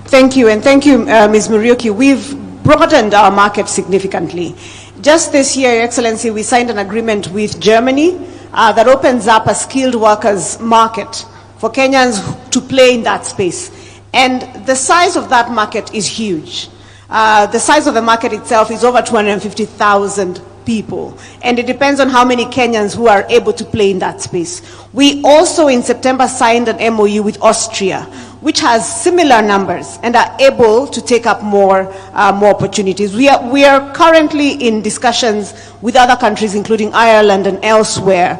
Thank you, and thank you, Ms. Muriuki. We've broadened our market significantly. Just this year, Your Excellency, we signed an agreement with Germany that opens up a skilled workers market for Kenyans to play in that space. And the size of that market is huge. The size of the market itself is over 250,000 people, and it depends on how many Kenyans who are able to play in that space. We also in September signed an MOU with Austria, which has similar numbers and are able to take up more opportunities. We are currently in discussions with other countries, including Ireland and elsewhere,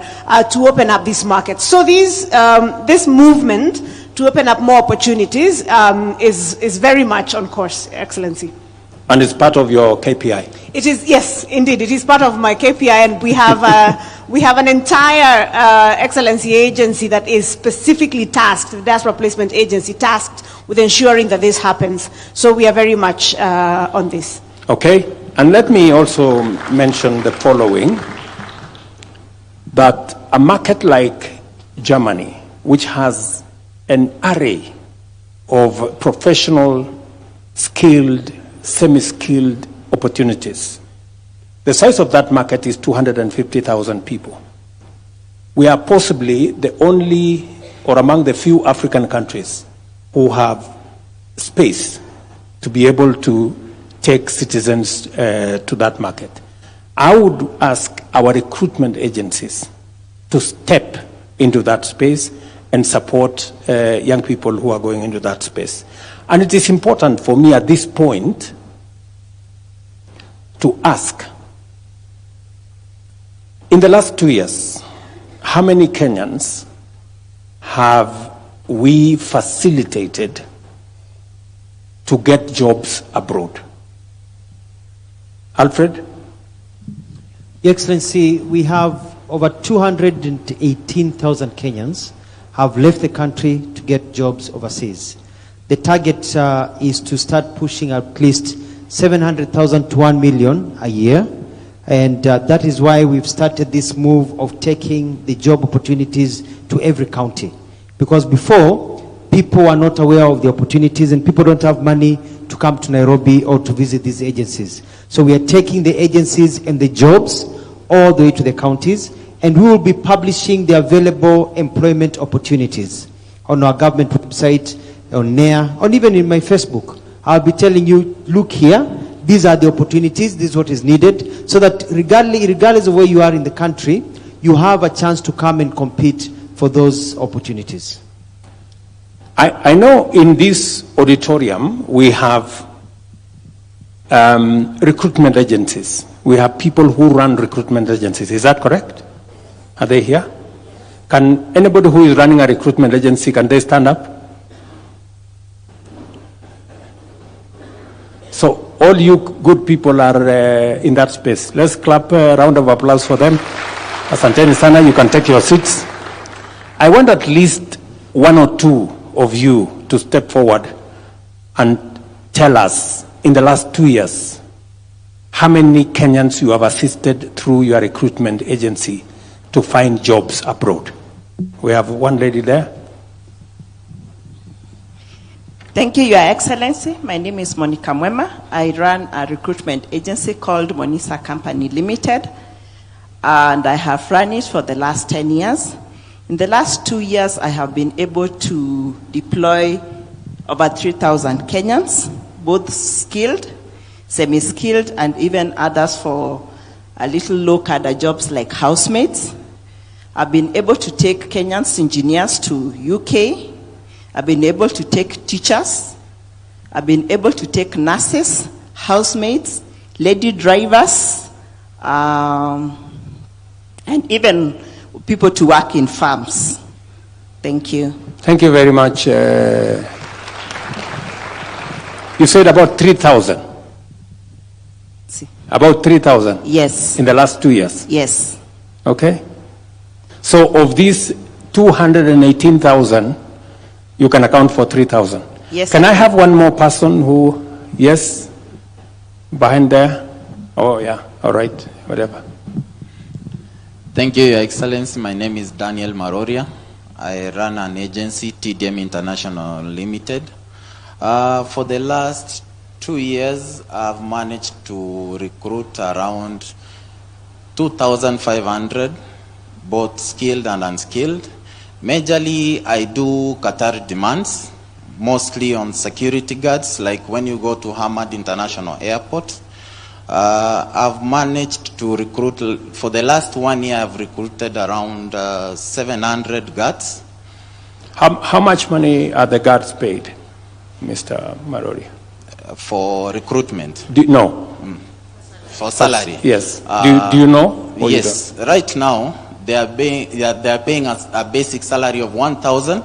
to open up this market. So this movement to open up more opportunities is very much on course, Excellency. And it's part of your KPI? It is, yes, indeed. It is part of my KPI, and we have an entire Excellency agency that is specifically tasked, the Diaspora Placement Agency, tasked with ensuring that this happens. So we are very much on this. Okay. And let me also mention the following, that a market like Germany, which has an array of professional, skilled, semi-skilled opportunities. The size of that market is 250,000 people. We are possibly the only, or among the few African countries who have space to be able to take citizens to that market. I would ask our recruitment agencies to step into that space and support young people who are going into that space. And it is important for me at this point to ask, in the last 2 years, how many Kenyans have we facilitated to get jobs abroad? Alfred? Your Excellency, we have over 218,000 Kenyans have left the country to get jobs overseas. The target is to start pushing at least 700,000 to 1 million a year. And that is why we've started this move of taking the job opportunities to every county. Because before, people are not aware of the opportunities and people don't have money to come to Nairobi or to visit these agencies. So we are taking the agencies and the jobs all the way to the counties, and we will be publishing the available employment opportunities on our government website, on NAIR, or even in my Facebook. I'll be telling you, look here, these are the opportunities, this is what is needed, so that regardless of where you are in the country, you have a chance to come and compete for those opportunities. I know in this auditorium we have recruitment agencies. We have people who run recruitment agencies. Is that correct? Are they here? Can anybody who is running a recruitment agency, can they stand up? So all you good people are in that space. Let's clap a round of applause for them. Asanteni sana, you can take your seats. I want at least one or two of you to step forward and tell us, in the last 2 years, how many Kenyans you have assisted through your recruitment agency to find jobs abroad. We have one lady there. Thank you, Your Excellency. My name is Monica Mwema. I run a recruitment agency called Monisa Company Limited, and I have run it for the last 10 years. In the last 2 years, I have been able to deploy over 3,000 Kenyans, both skilled, semi-skilled, and even others for a little low-cadre jobs like housemaids. I've been able to take Kenyans engineers to UK. I've been able to take teachers. I've been able to take nurses, housemaids, lady drivers, and even people to work in farms. Thank you. Thank you very much. You said about 3,000. About 3,000? Yes. In the last 2 years? Yes. Okay. So of these 218,000, you can account for 3,000. Yes. Can I have one more person who, yes, behind there? Oh, yeah, all right, whatever. Thank you, Your Excellency. My name is Daniel Maroria. I run an agency, TDM International Limited. For the last 2 years, I've managed to recruit around 2,500, both skilled and unskilled. Majorly, I do Qatar demands, mostly on security guards, like when you go to Hamad International Airport. I've managed to recruit, for the last 1 year, I've recruited around 700 guards. How much money are the guards paid, Mr. Marori? For recruitment? No. For salary? Yes. Do you know? Yes. Right now, they are paying us a basic salary of 1,000,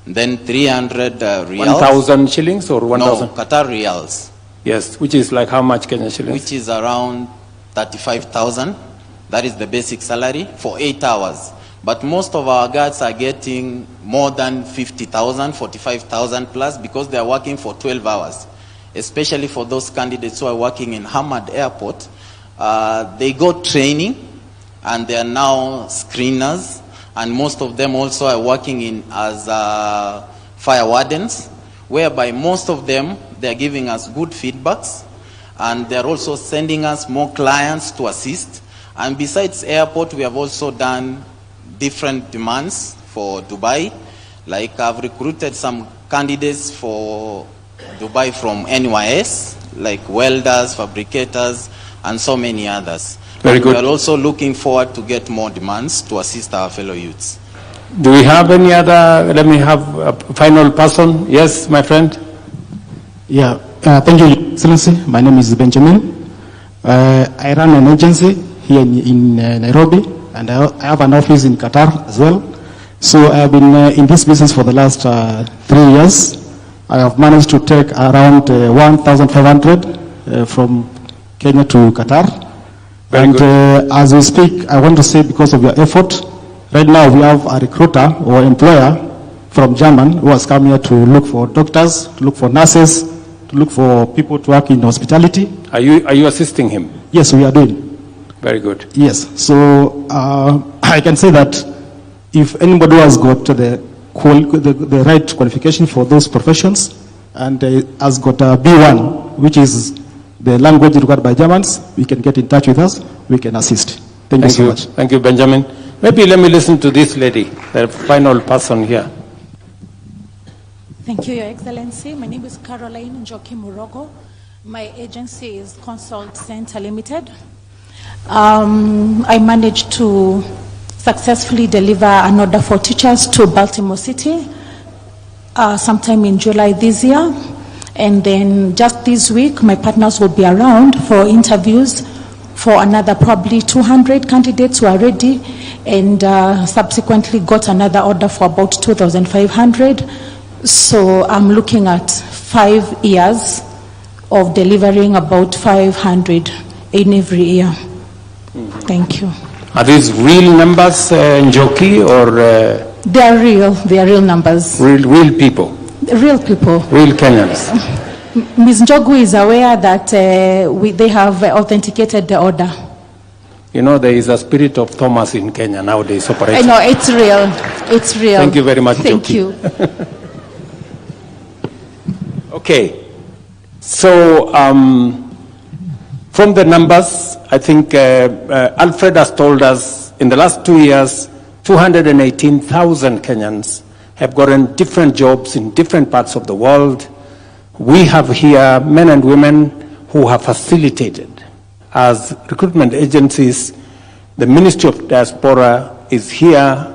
then 300 reals. 1,000 shillings or 1,000? No, Qatar reals. Yes, which is like how much Kenyan shillings? Which is around 35,000. That is the basic salary for 8 hours. But most of our guards are getting more than 50,000, 45,000 plus because they are working for 12 hours. Especially for those candidates who are working in Hamad Airport. They got training and they are now screeners. And most of them also are working as fire wardens, whereby most of them, they are giving us good feedbacks, and they are also sending us more clients to assist. And besides airport, we have also done different demands for Dubai. Like I've recruited some candidates for Dubai from NYS, like welders, fabricators, and so many others. Very good. We are also looking forward to get more demands to assist our fellow youths. Do we have any other? Let me have a final person. Yes, my friend. Yeah, thank you, Your Excellency. My name is Benjamin. I run an agency here in Nairobi, and I have an office in Qatar as well. So I have been in this business for the last 3 years. I have managed to take around 1,500 from Kenya to Qatar. And as we speak, I want to say because of your effort, right now we have a recruiter or employer from Germany who has come here to look for doctors, to look for nurses, to look for people to work in hospitality. Are you assisting him? Yes, we are doing. Very good. Yes, so I can say that if anybody has got the right qualification for those professions and has got a B1, which is the language required by Germans, we can get in touch with us, we can assist. Thank you so much. Thank you, Benjamin. Maybe let me listen to this lady, the final person here. Thank you, Your Excellency. My name is Caroline Njoki Murogo. My agency is Consult Center Limited. I managed to successfully deliver an order for teachers to Baltimore City sometime in July this year. And then just this week, my partners will be around for interviews for another probably 200 candidates who are ready, and subsequently got another order for about 2,500. So I'm looking at 5 years of delivering about 500 in every year. Thank you. Are these real numbers, Njoki, or? They are real numbers. Real people? Real people. Real Kenyans. Ms. Njogu is aware that they have authenticated the order. You know, there is a spirit of Thomas in Kenya nowadays operating. I know, it's real. It's real. Thank you very much, Thank Njoki. you. Okay. So, from the numbers, I think Alfred has told us in the last 2 years, 218,000 Kenyans have gotten different jobs in different parts of the world. We have here men and women who have facilitated as recruitment agencies. The Ministry of Diaspora is here.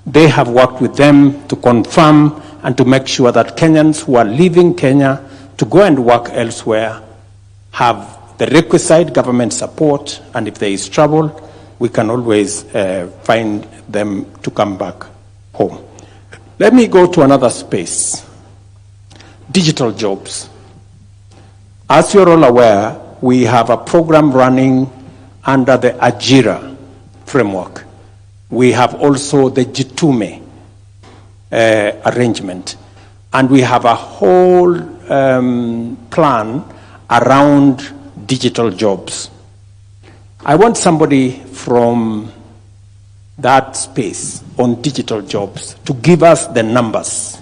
They have worked with them to confirm and to make sure that Kenyans who are leaving Kenya to go and work elsewhere have the requisite government support, and if there is trouble, we can always find them to come back home. Let me go to another space. Digital jobs. As you're all aware, we have a program running under the Ajira framework. We have also the Jitume arrangement. And we have a whole plan around digital jobs. I want somebody from that space on digital jobs to give us the numbers.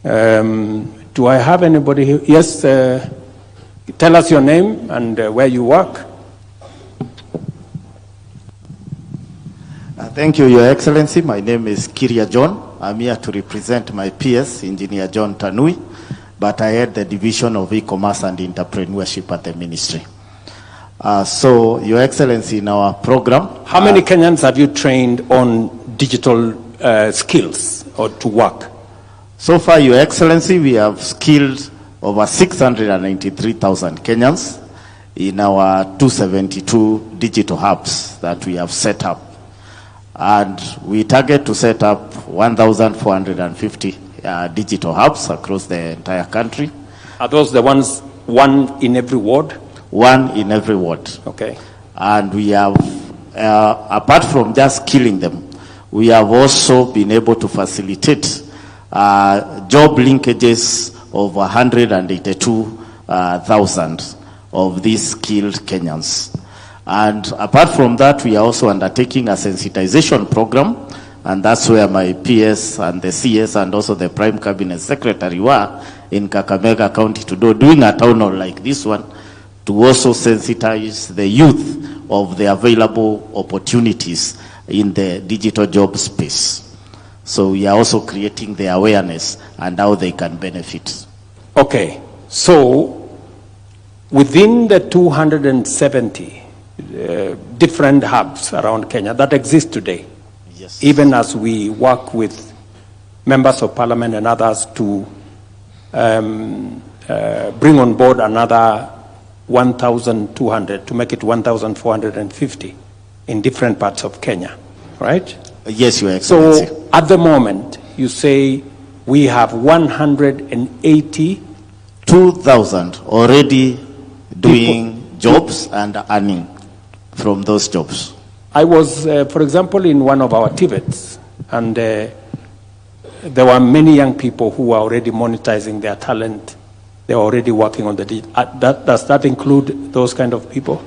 Do I have anybody here? Yes, tell us your name and where you work. Thank you, Your Excellency. My name is Kiria John. I'm here to represent my PS, Engineer John Tanui, but I head the Division of E-Commerce and Entrepreneurship at the Ministry. So, Your Excellency, in our program... How many Kenyans have you trained on digital skills or to work? So far, Your Excellency, we have skilled over 693,000 Kenyans in our 272 digital hubs that we have set up. And we target to set up 1,450 digital hubs across the entire country. Are those the ones, one in every ward? One in every ward. Okay. And we have, apart from just skilling them, we have also been able to facilitate job linkages of 182,000 of these skilled Kenyans. And apart from that, we are also undertaking a sensitization program, and that's where my PS and the CS and also the Prime Cabinet Secretary were in Kakamega County to doing a town hall like this one to also sensitize the youth of the available opportunities in the digital job space. So we are also creating the awareness and how they can benefit. Okay, so within the 270 different hubs around Kenya that exist today, yes, even as we work with members of parliament and others to bring on board another 1,200 to make it 1,450 in different parts of Kenya, right? Yes, Your Excellency. So at the moment, you say we have 182,000 already doing jobs and earning from those jobs. I was, for example, in one of our TVETs, and there were many young people who were already monetizing their talent. They were already working on the does that include those kind of people?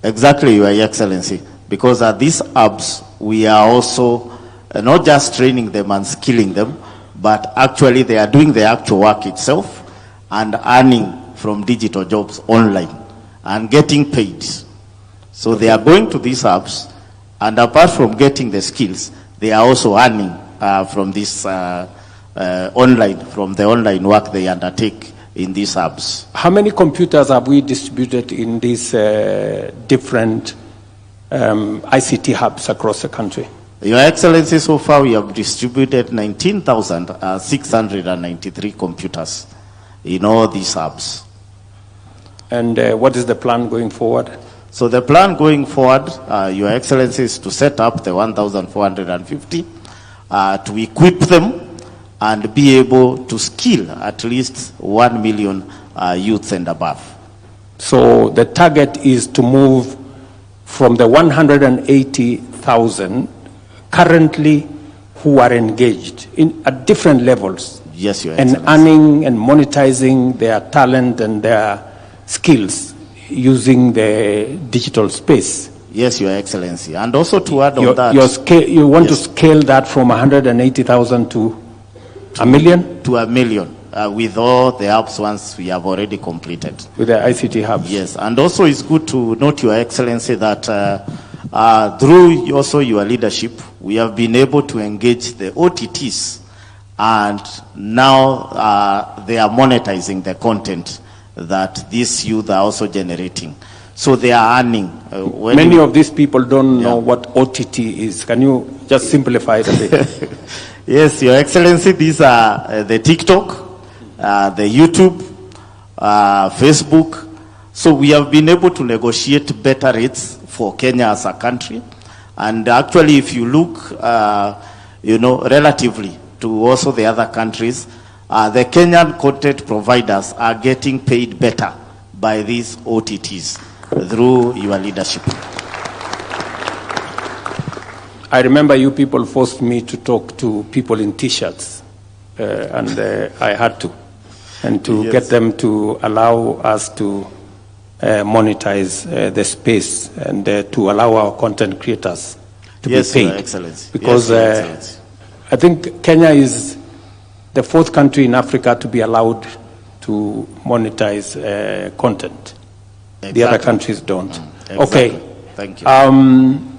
Exactly, Your Excellency. Because at these hubs, we are also not just training them and skilling them, but actually they are doing the actual work itself and earning from digital jobs online and getting paid. So they are going to these hubs, and apart from getting the skills, they are also earning from this online, from the online work they undertake in these hubs. How many computers have we distributed in these different ICT hubs across the country? Your Excellency, so far we have distributed 19,693 computers in all these hubs. And what is the plan going forward? So the plan going forward, Your Excellency, is to set up the 1,450, to equip them and be able to skill at least 1 million youths and above. So the target is to move from the 180,000 currently who are engaged at different levels. Yes, Your and Excellency. earning and monetizing their talent and their skills using the digital space. Yes, Your Excellency. And also to add on that, you want to scale that from 180,000 to a million? To a million, with all the hubs once we have already completed. With the ICT hubs? Yes, and also it's good to note, Your Excellency, that through also your leadership, we have been able to engage the OTTs, and now they are monetizing the content that these youth are also generating. So they are earning. Many of these people don't know what OTT is. Can you just simplify it a bit? Yes, Your Excellency, these are the TikTok, the YouTube, Facebook. So we have been able to negotiate better rates for Kenya as a country. And actually, if you look, relatively to also the other countries, the Kenyan content providers are getting paid better by these OTTs through your leadership. I remember you people forced me to talk to people in T-shirts, and I had to, and to get them to allow us to monetize the space and to allow our content creators to be paid. Your Excellency. Because Your Excellency. I think Kenya is the fourth country in Africa to be allowed to monetize content. Exactly. The other countries don't. Exactly. Okay. Thank you.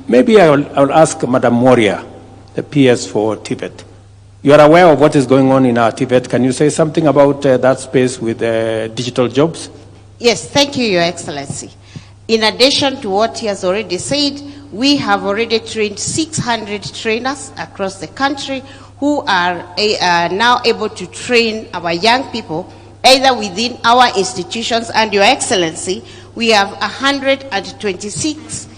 Maybe I'll ask Madam Moria, the PS for Tibet. You are aware of what is going on in our Tibet. Can you say something about that space with digital jobs? Yes, thank you, Your Excellency. In addition to what he has already said, we have already trained 600 trainers across the country who are now able to train our young people either within our institutions, and Your Excellency, we have 126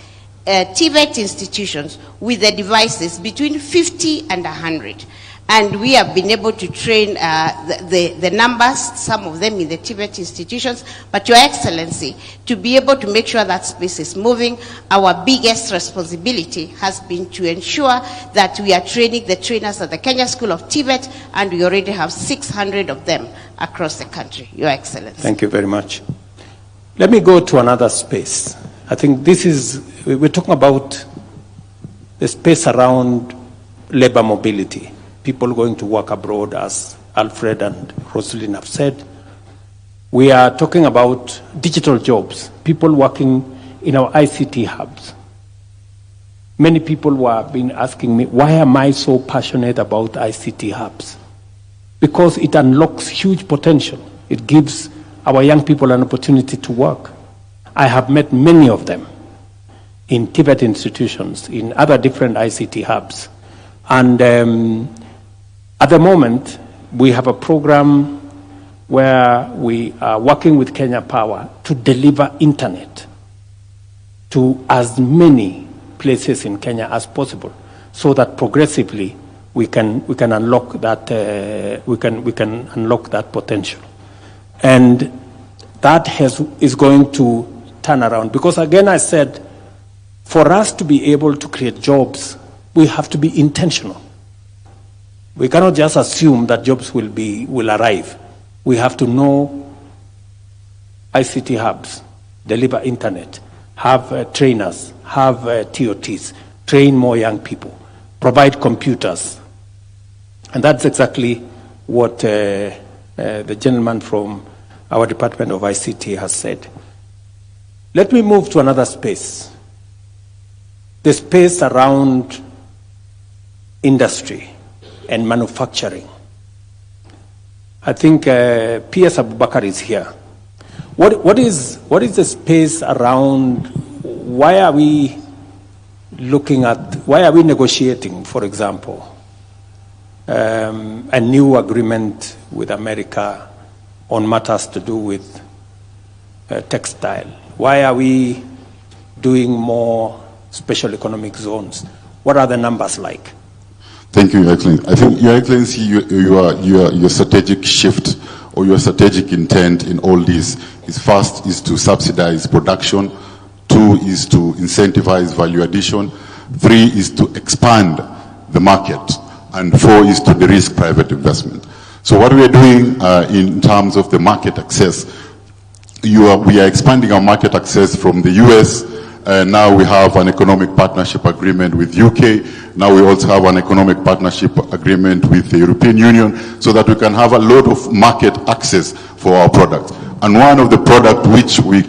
Tibet institutions with the devices between 50 and 100. And we have been able to train the numbers, some of them in the Tibet institutions. But Your Excellency, to be able to make sure that space is moving, our biggest responsibility has been to ensure that we are training the trainers at the Kenya School of Tibet, and we already have 600 of them across the country, Your Excellency. Thank you very much. Let me go to another space. I think we're talking about the space around labor mobility. People going to work abroad, as Alfred and Rosalind have said. We are talking about digital jobs, people working in our ICT hubs. Many people have been asking me, why am I so passionate about ICT hubs? Because it unlocks huge potential. It gives our young people an opportunity to work. I have met many of them in Tibet institutions, in other different ICT hubs. And at the moment, we have a program where we are working with Kenya Power to deliver internet to as many places in Kenya as possible, so that progressively we can unlock that we can unlock that potential, and that is going to turn around. Because again, I said, for us to be able to create jobs, we have to be intentional. We cannot just assume that jobs will arrive. We have to know ICT hubs, deliver internet, have trainers, have TOTs, train more young people, provide computers. And that's exactly what the gentleman from our Department of ICT has said. Let me move to another space. The space around industry and manufacturing. I think P.S. Abubakar is here. What is the space around, why are we negotiating, for example, a new agreement with America on matters to do with textile? Why are we doing more special economic zones? What are the numbers like? Thank you, Your Excellency. I think, Your Excellency, your strategic shift or your strategic intent in all this is first is to subsidize production, 2 is to incentivize value addition, 3 is to expand the market, and 4 is to de-risk private investment. So what we are doing in terms of the market access, we are expanding our market access from the US. Now we have an economic partnership agreement with UK. Now we also have an economic partnership agreement with the European Union so that we can have a lot of market access for our products. And one of the products which we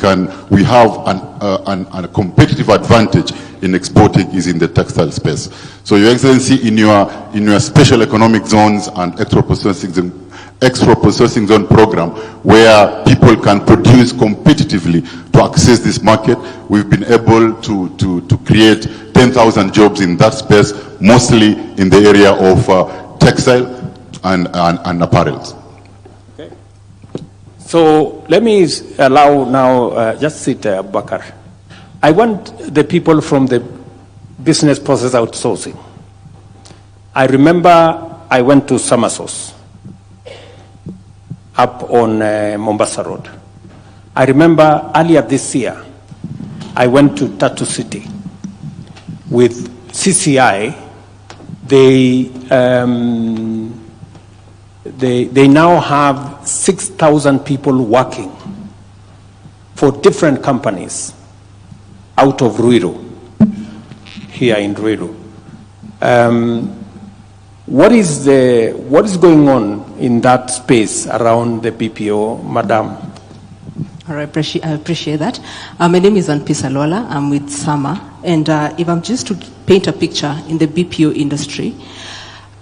have a competitive advantage in exporting is in the textile space. So Your Excellency, in your special economic zones and extra processing zone program, where people can produce competitively to access this market, we've been able to create 10,000 jobs in that space, mostly in the area of textile and apparels. Okay. So let me allow now, just sit there, Bakar. I want the people from the business process outsourcing. I remember I went to Samasos up on Mombasa Road. I remember earlier this year, I went to Tatu City with CCI. They now have 6,000 people working for different companies out of Ruto, here in Ruto. What is going on in that space around the BPO, Madam? All right, I appreciate that. My name is Anpisa Lola. I'm with Sama, and if I'm just to paint a picture in the BPO industry,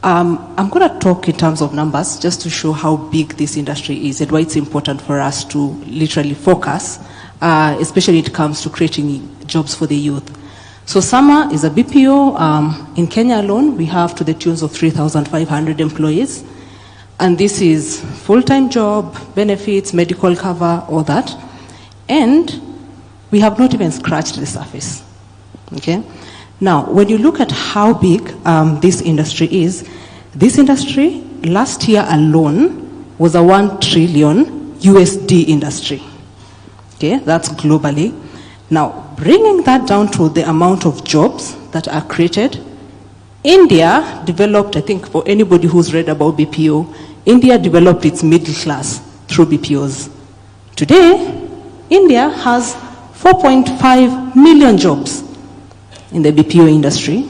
I'm going to talk in terms of numbers just to show how big this industry is and why it's important for us to literally focus, especially when it comes to creating jobs for the youth. So Sama is a BPO. In Kenya alone, we have to the tunes of 3,500 employees. And this is full-time job, benefits, medical cover, all that. And we have not even scratched the surface. Okay? Now, when you look at how big this industry is, this industry last year alone was a 1 trillion USD industry. Okay? That's globally. Now, bringing that down to the amount of jobs that are created, India developed, I think for anybody who's read about BPO, India developed its middle class through BPOs. Today, India has 4.5 million jobs in the BPO industry.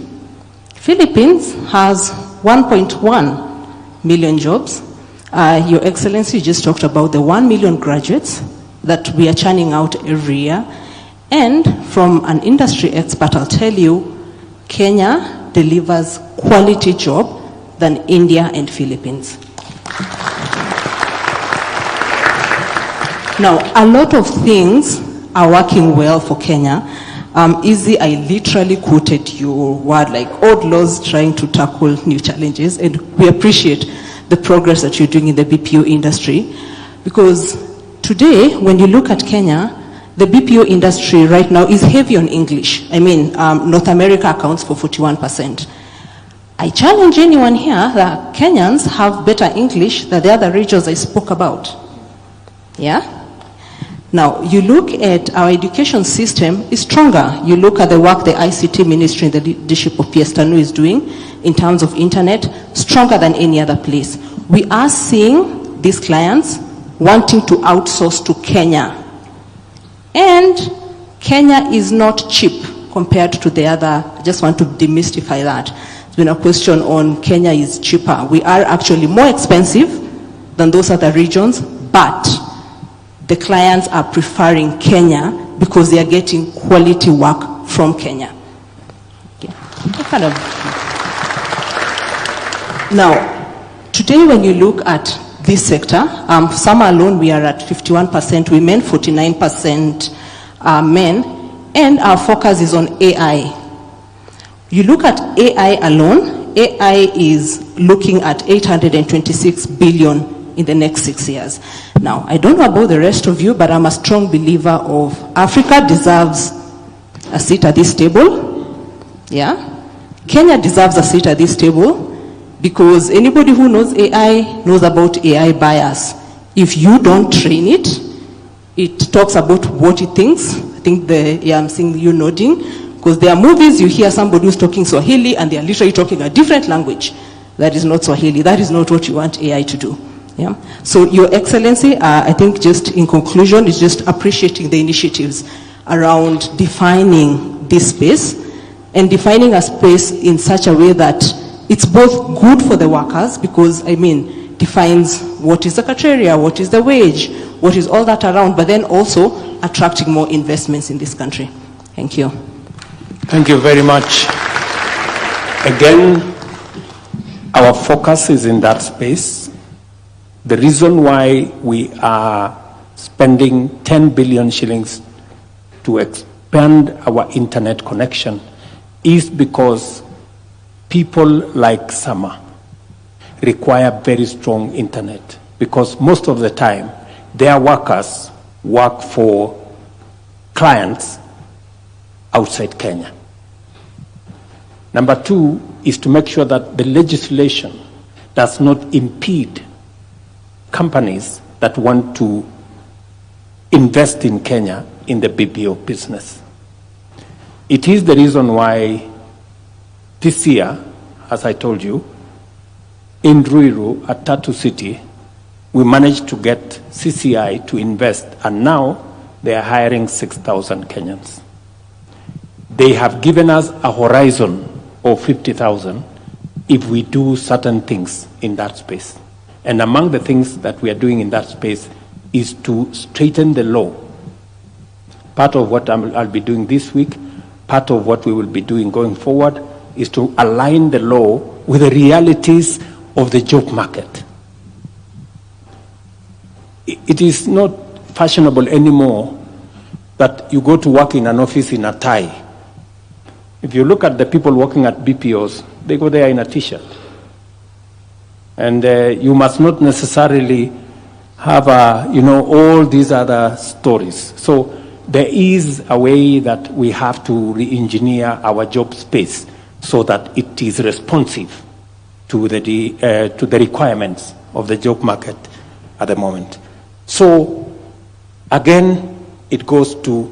Philippines has 1.1 million jobs. Your Excellency just talked about the 1 million graduates that we are churning out every year. And from an industry expert, I'll tell you, Kenya delivers quality job than India and Philippines. Now, a lot of things are working well for Kenya. Easy, I literally quoted your word like old laws trying to tackle new challenges, and we appreciate the progress that you're doing in the BPO industry, because today, when you look at Kenya, the BPO industry right now is heavy on English. I mean, North America accounts for 41%. I challenge anyone here that Kenyans have better English than the other regions I spoke about. Yeah? Now, you look at our education system is stronger. You look at the work the ICT ministry in the leadership of PS Tanu is doing in terms of internet, stronger than any other place. We are seeing these clients wanting to outsource to Kenya. And Kenya is not cheap compared to the other. I just want to demystify that. There's been a question on Kenya is cheaper. We are actually more expensive than those other regions, but the clients are preferring Kenya because they are getting quality work from Kenya. Okay. Now, today when you look at this sector, Sama alone we are at 51% women, 49% men, and our focus is on AI. You look at AI alone, AI is looking at 826 billion in the next 6 years. Now, I don't know about the rest of you, but I'm a strong believer of Africa deserves a seat at this table. Yeah? Kenya deserves a seat at this table because anybody who knows AI knows about AI bias. If you don't train it, it talks about what it thinks. I think I'm seeing you nodding. Because there are movies, you hear somebody who's talking Swahili and they are literally talking a different language. That is not Swahili. That is not what you want AI to do. Yeah? So, Your Excellency, I think just in conclusion, is just appreciating the initiatives around defining this space and defining a space in such a way that it's both good for the workers because, defines what is the criteria, what is the wage, what is all that around, but then also attracting more investments in this country. Thank you. Thank you very much. Again, our focus is in that space. The reason why we are spending 10 billion shillings to expand our internet connection is because people like Sama require very strong internet because most of the time their workers work for clients outside Kenya. Number two is to make sure that the legislation does not impede companies that want to invest in Kenya in the BPO business. It is the reason why this year, as I told you, in Ruiru at Tatu City, we managed to get CCI to invest, and now they are hiring 6,000 Kenyans. They have given us a horizon of 50,000 if we do certain things in that space. And among the things that we are doing in that space is to straighten the law. Part of what I'll be doing this week, part of what we will be doing going forward is to align the law with the realities of the job market. It is not fashionable anymore that you go to work in an office in a tie. If you look at the people working at BPOs, they go there in a t-shirt. And you must not necessarily have all these other stories. So there is a way that we have to re-engineer our job space so that it is responsive to the requirements of the job market at the moment. So again, it goes to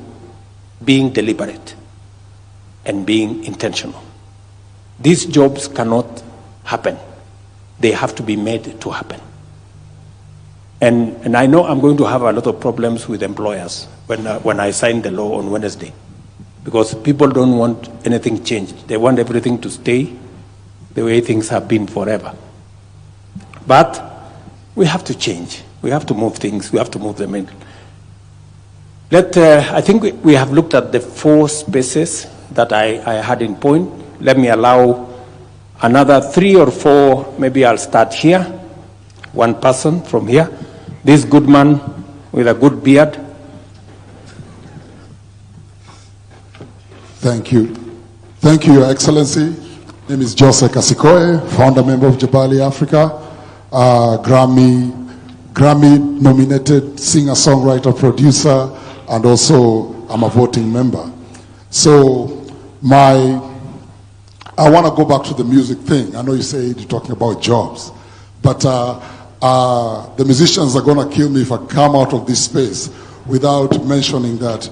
being deliberate and being intentional. These jobs cannot happen. They have to be made to happen. And I know I'm going to have a lot of problems with employers when I sign the law on Wednesday, because people don't want anything changed. They want everything to stay the way things have been forever. But we have to change. We have to move things. We have to move them in. I think we have looked at the 4 spaces that I had in point. Let me allow another 3 or 4. Maybe I'll start here. One person from here. This good man with a good beard. Thank you. Thank you, Your Excellency. My name is Joseph Kasikoe, founder member of Jabali Africa, Grammy-nominated singer-songwriter, producer, and also I'm a voting member. So I want to go back to the music thing. I know you say you're talking about jobs, but the musicians are going to kill me if I come out of this space without mentioning that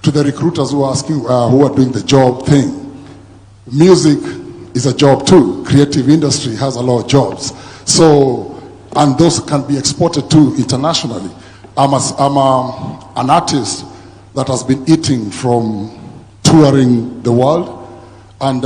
to the recruiters who are asking, who are doing the job thing. Music is a job too. Creative industry has a lot of jobs. So, and those can be exported too internationally. I'm an artist that has been eating from touring the world, and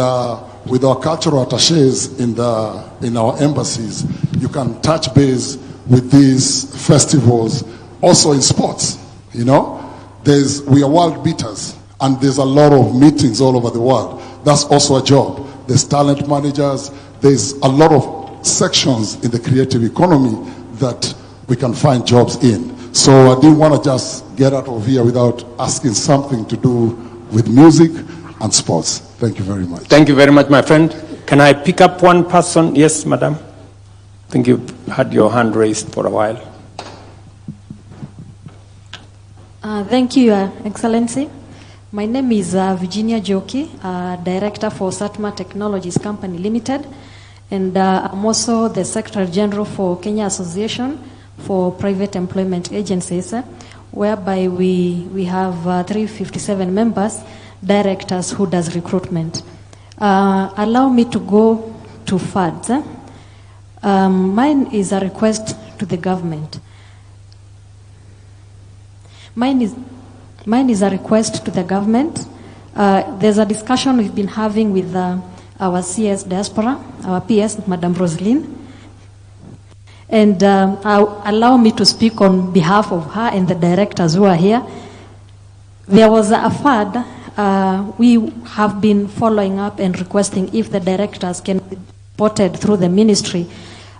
with our cultural attaches in our embassies, you can touch base with these festivals. Also in sports, we are world beaters, and there's a lot of meetings all over the world. That's also a job. There's talent managers. There's a lot of sections in the creative economy that we can find jobs in. So I didn't want to just get out of here without asking something to do with music and sports. Thank you very much. Thank you very much, my friend. Can I pick up one person? Yes, madam. think you've had your hand raised for a while. Thank you, Your Excellency. My name is Virginia Joki, Director for Satma Technologies Company Limited, and I'm also the Secretary General for Kenya Association for Private Employment Agencies, whereby we have 357 members, directors who does recruitment. Allow me to go to FADs. Mine is a request to the government. Mine is a request to the government. There's a discussion we've been having with our CS diaspora, our PS, Madam Rosaline. And allow me to speak on behalf of her and the directors who are here. There was a FAD. We have been following up and requesting if the directors can be supported through the ministry.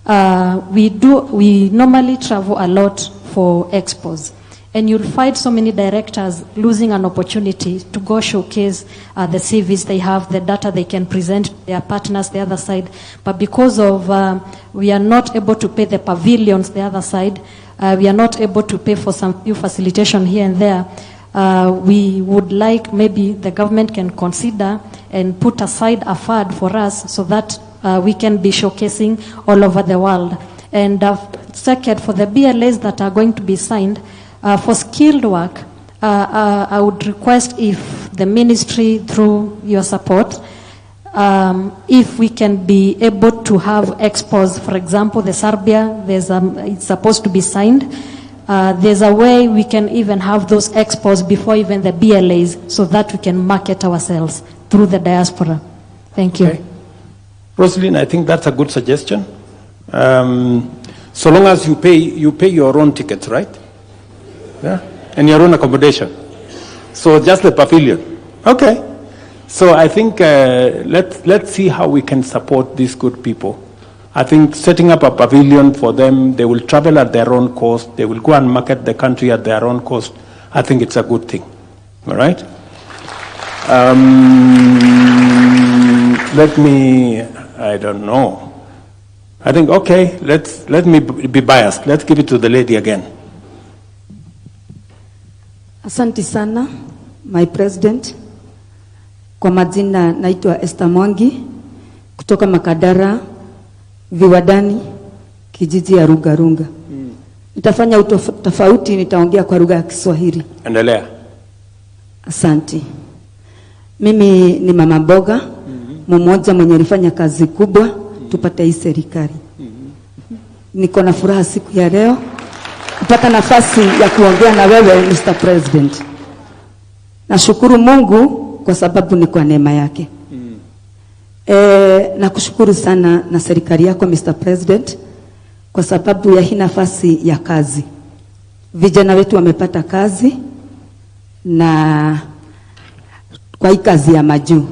We normally travel a lot for expos. And you'll find so many directors losing an opportunity to go showcase the CVs they have, the data they can present to their partners the other side. But because of we are not able to pay the pavilions the other side, we are not able to pay for some few facilitation here and there, we would like maybe the government can consider and put aside a fund for us so that we can be showcasing all over the world. And second, for the BLAs that are going to be signed, for skilled work, I would request if the ministry, through your support, if we can be able to have expos, for example, the Serbia, it's supposed to be signed. There's a way we can even have those expos before even the BLAs so that we can market ourselves through the diaspora. Thank you. Okay. Rosaline, I think that's a good suggestion. So long as you pay your own tickets, right? Yeah, and your own accommodation. So just the pavilion. Okay. So I think let's see how we can support these good people. I think setting up a pavilion for them, they will travel at their own cost. They will go and market the country at their own cost. I think it's a good thing. All right. Let me. I don't know. I think okay. Let me be biased. Let's give it to the lady again. Asante sana, my president. Kwa majina naitwa Esther Mwangi kutoka Makadara Viwadani, kijiji ya Runga. Nitafanya utofauti, nitaongea kwa lugha ya Kiswahili. Endelea. Asante. Mimi ni mama mboga, mmoja mwenye alifanya kazi kubwa tupate hii serikali. Niko na furaha siku ya leo kupata nafasi ya kuongea na wewe Mr. President. Nashukuru Mungu kwa sababu ni kwa neema yake. Nakushukuru sana na serikali yako Mr. President kwa sababu ya hii nafasi ya kazi. Vijana wetu wamepata kazi na kwa hii kazi ya majuu.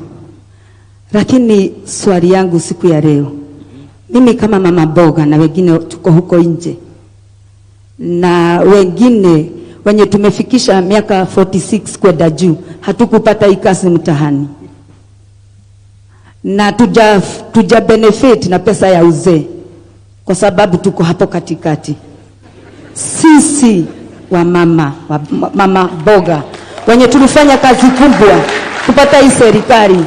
Lakini swali yangu siku ya leo, mimi kama mama mboga na wengine tuko huko nje, na wengine wenye tumefikisha miaka 46 kwenda juu, hatukupata hii kazi mtahani. Na tuja benefit na pesa ya uzee kwa sababu tuko hapo katikati. Sisi wa mama boga wenye tulifanya kazi kubwa kupata hii serikali,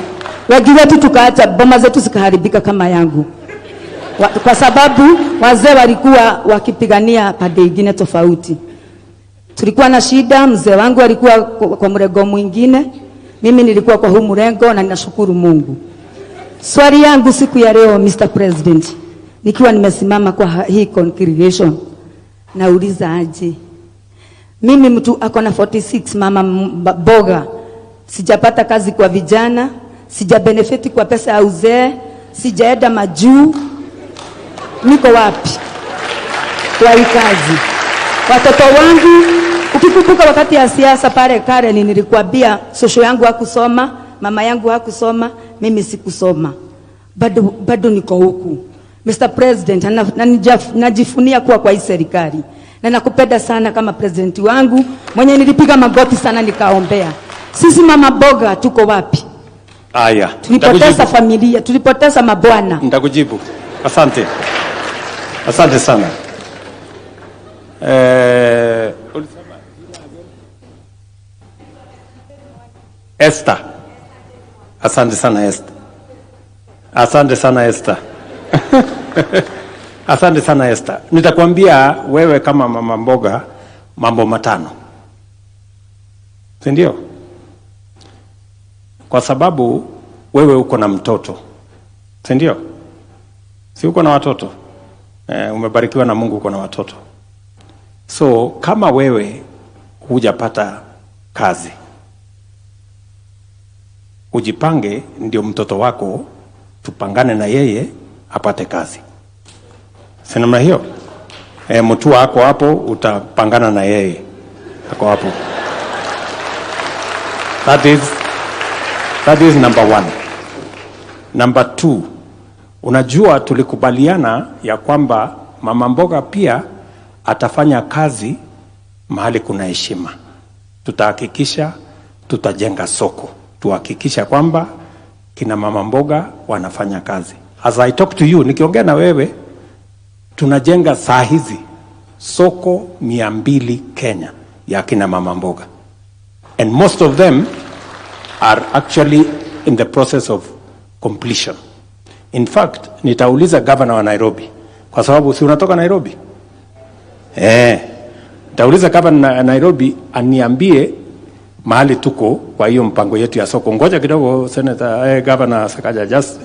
wengi wetu tukaacha boma zetu zikaharibika kama yangu. Kwa sababu wazee walikuwa wakipigania pande nyingine tofauti. Tulikuwa na shida, mzee wangu alikuwa kwa mrengo mwingine, mimi nilikuwa kwa huu mrengo, na ninashukuru Mungu. Swali yangu siku ya leo Mr. President, nikiwa nimesimama kwa hii congregation, nauliza aje. Mimi mtu ako na 46, mama boga, sijapata kazi kwa vijana, sija benefit kwa pesa ya uzee, sijaenda majuu. Niko wapi kwa hii kazi? Watoto wangu, ukikumbuka wakati ya siasa pale Karen, nilikuambia sosho yangu hakusoma, mama yangu hakusoma, mimi sikusoma. Bado niko huku. Mr. President, najifunia kuwa kwa hii serikali. Na nakupenda sana kama president wangu, mwenye nilipiga magoti sana nikaombea. Sisi mama boga tuko wapi? Aya. Tulipoteza familia, tulipoteza mabwana. Nitakujibu. Asante. Asante sana. Esther. Asante sana Esther. Asante sana Esther. Asante sana Esther. Nitakwambia wewe kama mama mboga mambo matano. Si ndio? Kwa sababu wewe uko na mtoto. Si ndio? Si uko na watoto? Umebarikiwa na Mungu, uko na watoto. So kama wewe hujapata kazi, ujipange ndio mtoto wako tupangane na yeye apate kazi. Si namna hiyo? Mtu wako hapo utapangana na yeye. Ako hapo. That is number 1. Number 2, unajua tulikubaliana ya kwamba mama mboga pia atafanya kazi mahali kuna heshima. Tutahakikisha tutajenga soko. Tuhakikisha kwamba kina mama mboga wanafanya kazi. As I talk to you, nikiongea na wewe, tunajenga saa hizi soko 200 Kenya ya kina mama mboga. And most of them are actually in the process of completion. In fact, nitauliza governor wa Nairobi, kwa sababu si unatoka Nairobi? Nitauliza governor wa Nairobi aniambie mahali tuko kwa hiyo mpango yetu ya soko. Ngoja kidogo Senator, Governor Sakaja, just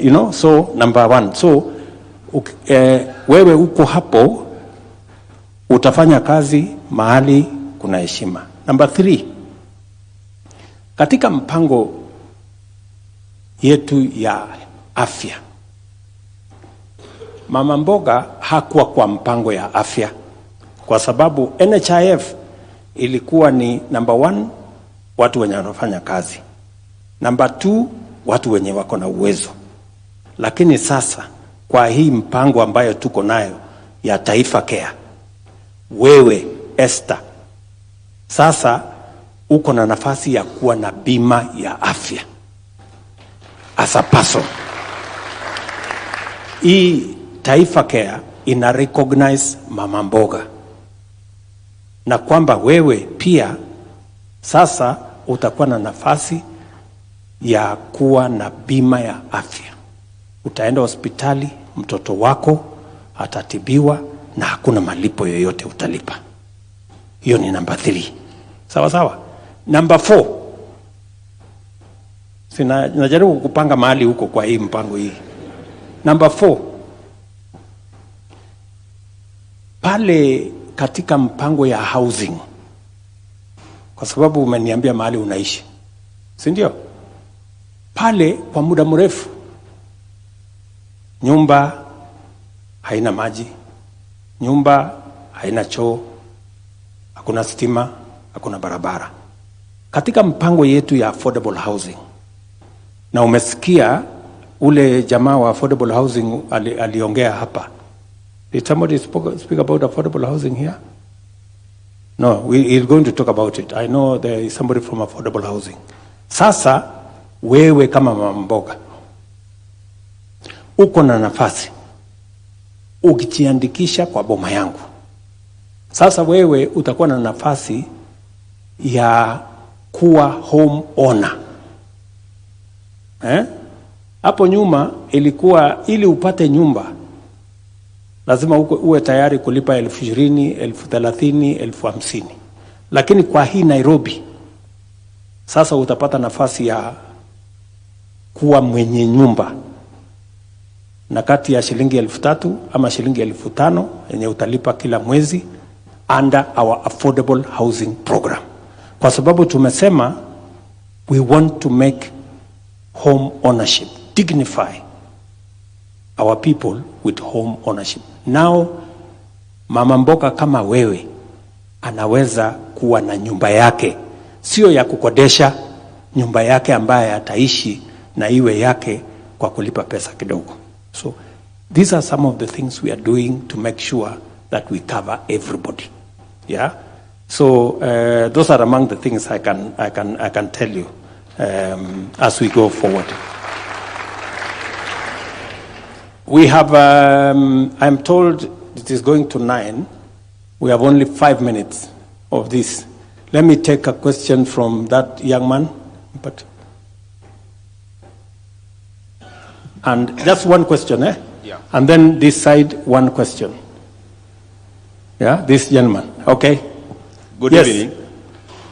you know, so number 1. So wewe uko hapo utafanya kazi mahali kuna heshima. Number 3, katika mpango yetu ya afya, mama mboga hakuwa kwa mpango ya afya kwa sababu NHIF ilikuwa ni number 1, watu wenye wanafanya kazi. Number 2, watu wenye wako na uwezo. Lakini sasa kwa hii mpango ambayo tuko nayo ya Taifa Care, wewe Esther, sasa uko na nafasi ya kuwa na bima ya afya as a person. Hii Taifa Care ina recognize mama mboga, na kwamba wewe pia sasa utakuwa na nafasi ya kuwa na bima ya afya. Utaenda hospitali, mtoto wako atatibiwa na hakuna malipo yoyote utalipa. Hiyo ni number 3. Sawa sawa? Number 4. Najaribu kupanga mahali huko kwa hii mpango hii. Number 4. Pale katika mpango ya housing, kwa sababu umeniambia mahali unaishi, si ndio? Pale kwa muda mrefu nyumba haina maji, nyumba haina choo, hakuna stima, hakuna barabara. Katika mpango yetu ya affordable housing, na umesikia ule jamaa wa affordable housing aliongea hapa. Did somebody speak about affordable housing here? No, we're going to talk about it. I know there is somebody from affordable housing. Sasa wewe kama mama mboga uko na nafasi ukijiandikisha kwa boma yangu. Sasa wewe utakuwa na nafasi ya kuwa home owner. Hapo nyuma ilikuwa ili upate nyumba lazima uwe tayari kulipa 20,000, 30,000, 50,000. Lakini kwa hii Nairobi sasa utapata nafasi ya kuwa mwenye nyumba, na kati ya shilingi 3,000 ama shilingi 5,000 yenye utalipa kila mwezi under our affordable housing program. Kwa sababu tumesema we want to make home ownership, dignify our people with home ownership. Now mama mboga kama wewe anaweza kuwa na nyumba yake, sio ya kukodesha, nyumba yake ambaye ataishi na iwe yake kwa kulipa pesa kidogo. So these are some of the things we are doing to make sure that we cover everybody. Yeah. So those are among the things I can tell you as we go forward. We have, I'm told it is going to 9. We have only 5 minutes of this. Let me take a question from that young man. And just one question, eh? Yeah. And then this side, one question. Yeah, this gentleman. Okay. Good Yes. evening.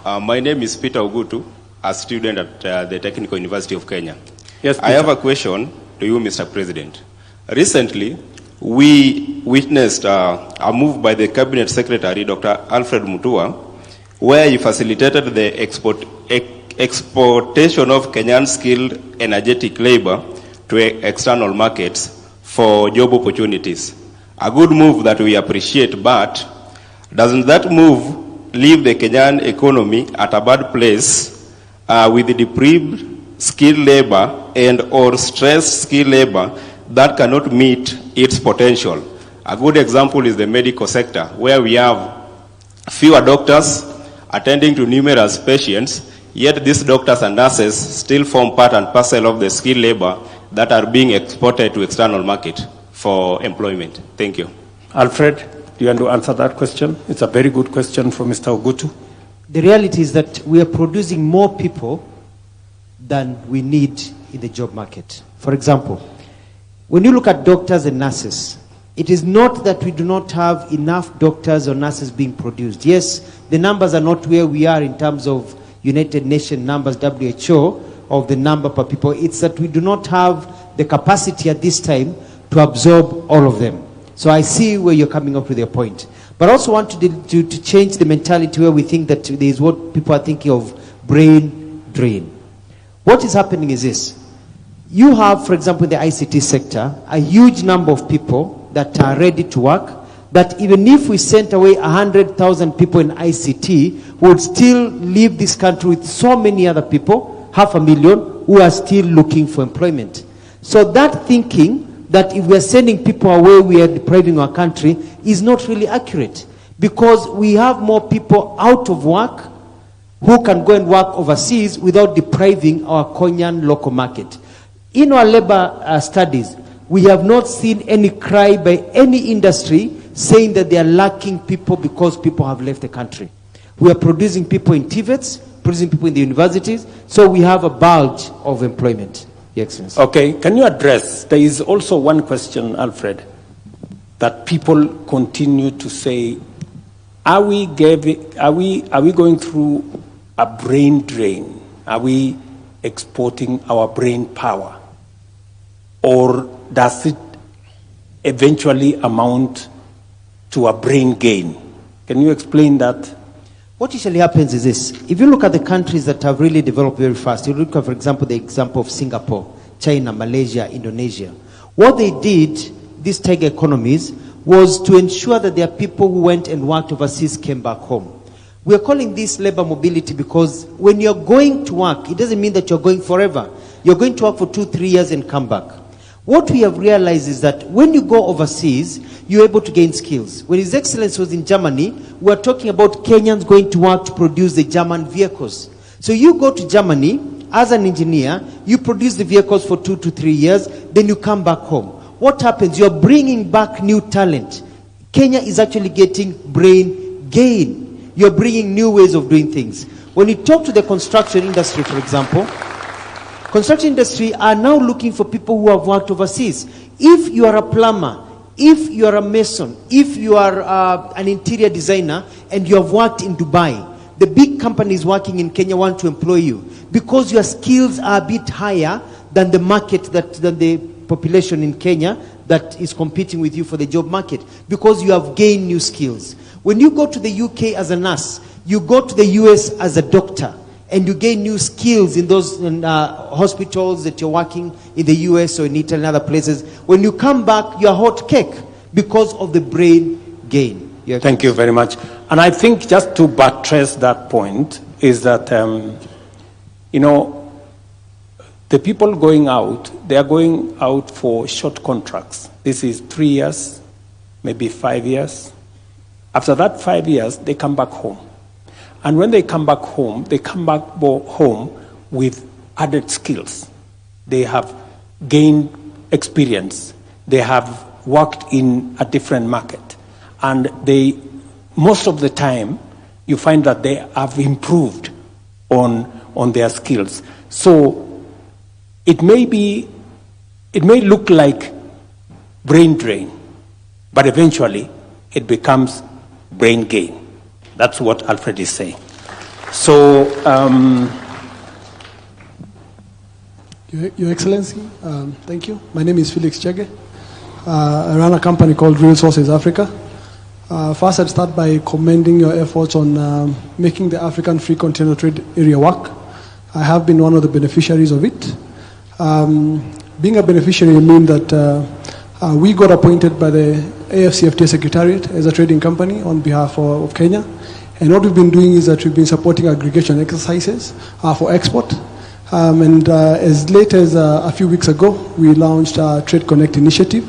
My name is Peter Ogutu, a student at the Technical University of Kenya. Yes, I have a question to you, Mr. President. Recently, we witnessed a move by the Cabinet Secretary, Dr. Alfred Mutua, where he facilitated the exportation of Kenyan skilled energetic labor to external markets for job opportunities. A good move that we appreciate, but doesn't that move leave the Kenyan economy at a bad place with the deprived skilled labor and or stressed skilled labor that cannot meet its potential? A good example is the medical sector, where we have fewer doctors attending to numerous patients, yet these doctors and nurses still form part and parcel of the skilled labor that are being exported to external market for employment. Thank you. Alfred, do you want to answer that question? It's a very good question from Mr. Ogutu. The reality is that we are producing more people than we need in the job market. For example, when you look at doctors and nurses, it is not that we do not have enough doctors or nurses being produced. Yes, the numbers are not where we are in terms of United Nations numbers, WHO, of the number per people. It's that we do not have the capacity at this time to absorb all of them. So I see where you're coming up with your point. But I also want to change the mentality where we think that there is what people are thinking of brain drain. What is happening is this. You have, for example, in the ICT sector, a huge number of people that are ready to work, that even if we sent away 100,000 people in ICT, we would still leave this country with so many other people, 500,000, who are still looking for employment. So that thinking that if we are sending people away, we are depriving our country, is not really accurate. Because we have more people out of work who can go and work overseas without depriving our Kenyan local market. In our labor studies, we have not seen any cry by any industry saying that they are lacking people because people have left the country. We are producing people in TVETs, producing people in the universities, so we have a bulge of employment. Your Excellency. Okay, can you address, there is also one question, Alfred, that people continue to say, are we going through a brain drain? Are we exporting our brain power? Or does it eventually amount to a brain gain? Can you explain that? What usually happens is this. If you look at the countries that have really developed very fast, you look at, for example, the example of Singapore, China, Malaysia, Indonesia. What they did, these tech economies, was to ensure that their people who went and worked overseas came back home. We are calling this labor mobility because when you're going to work, it doesn't mean that you're going forever. You're going to work for 2-3 years and come back. What we have realized is that when you go overseas, you're able to gain skills. When His Excellency was in Germany, we were talking about Kenyans going to work to produce the German vehicles. So you go to Germany as an engineer, you produce the vehicles for 2 to 3 years, then you come back home. What happens? You're bringing back new talent. Kenya is actually getting brain gain. You're bringing new ways of doing things. When you talk to the construction industry, for example, construction industry are now looking for people who have worked overseas. If you are a plumber, if you are a mason, if you are an interior designer, and you have worked in Dubai, the big companies working in Kenya want to employ you because your skills are a bit higher than the market, than the population in Kenya that is competing with you for the job market, because you have gained new skills. When you go to the UK as a nurse, you go to the US as a doctor, and you gain new skills in those hospitals that you're working in the US or in Italy and other places. When you come back, you're hot cake because of the brain gain. Thank you very much. And I think just to buttress that point is that, you know, the people going out, they are going out for short contracts. This is 3 years, maybe 5 years. After that 5 years, they come back home. And when they come back home home with added skills. They have gained experience. they have worked in a different market. And most of the time, you find that they have improved on their skills. So it may look like brain drain, but eventually it becomes brain gain. That's what Alfred is saying. So, Your Excellency, thank you. My name is Felix Chege. I run a company called Real Sources Africa. First, I'd start by commending your efforts on making the African Free Container Trade Area work. I have been one of the beneficiaries of it. Being a beneficiary means that we got appointed by the AFCFTA Secretariat as a trading company on behalf of Kenya. And what we've been doing is that we've been supporting aggregation exercises for export. As late as a few weeks ago, we launched a Trade Connect initiative,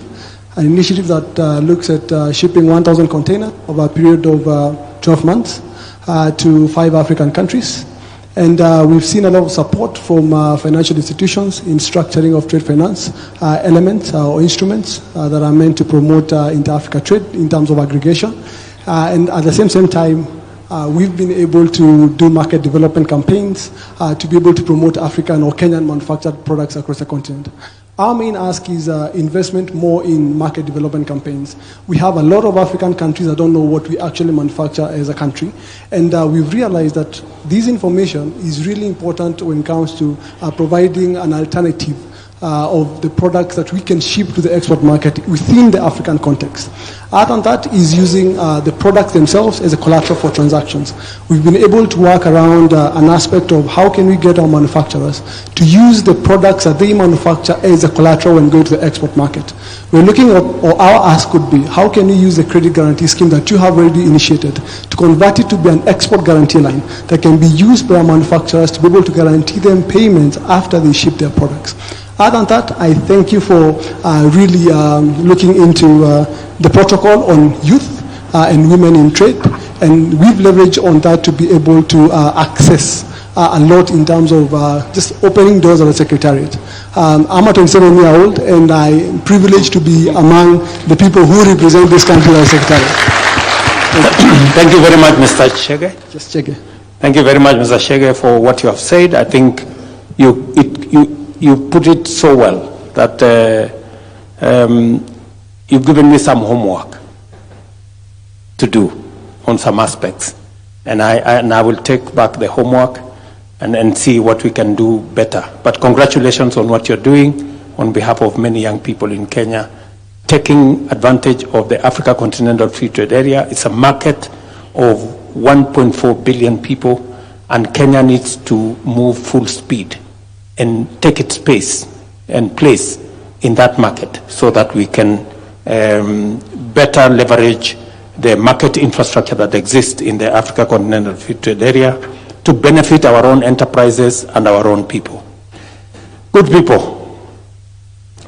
an initiative that looks at shipping 1,000 containers over a period of 12 months to 5 African countries. And we've seen a lot of support from financial institutions in structuring of trade finance elements or instruments that are meant to promote inter-Africa trade in terms of aggregation. And at the same time, we've been able to do market development campaigns to be able to promote African or Kenyan manufactured products across the continent. Our main ask is investment more in market development campaigns. We have a lot of African countries that don't know what we actually manufacture as a country. And we've realized that this information is really important when it comes to providing an alternative of the products that we can ship to the export market within the African context. Add on that is using the products themselves as a collateral for transactions. We've been able to work around an aspect of how can we get our manufacturers to use the products that they manufacture as a collateral when going to the export market. We're looking at, or our ask could be, how can we use the credit guarantee scheme that you have already initiated to convert it to be an export guarantee line that can be used by our manufacturers to be able to guarantee them payments after they ship their products. Other than that, I thank you for really looking into the protocol on youth and women in trade, and we've leveraged on that to be able to access a lot in terms of just opening doors at the Secretariat. I'm a 27-year-old, and I'm privileged to be among the people who represent this country at the Secretariat. Thank you very much, Mr. Chege. Just Chege. Thank you very much, Mr. Chege, for what you have said. I think you put it so well that you've given me some homework to do on some aspects. And I will take back the homework and see what we can do better. But congratulations on what you're doing on behalf of many young people in Kenya, taking advantage of the Africa Continental Free Trade Area. It's a market of 1.4 billion people, and Kenya needs to move full speed and take its space and place in that market so that we can better leverage the market infrastructure that exists in the Africa Continental Free Trade Area to benefit our own enterprises and our own people. Good people,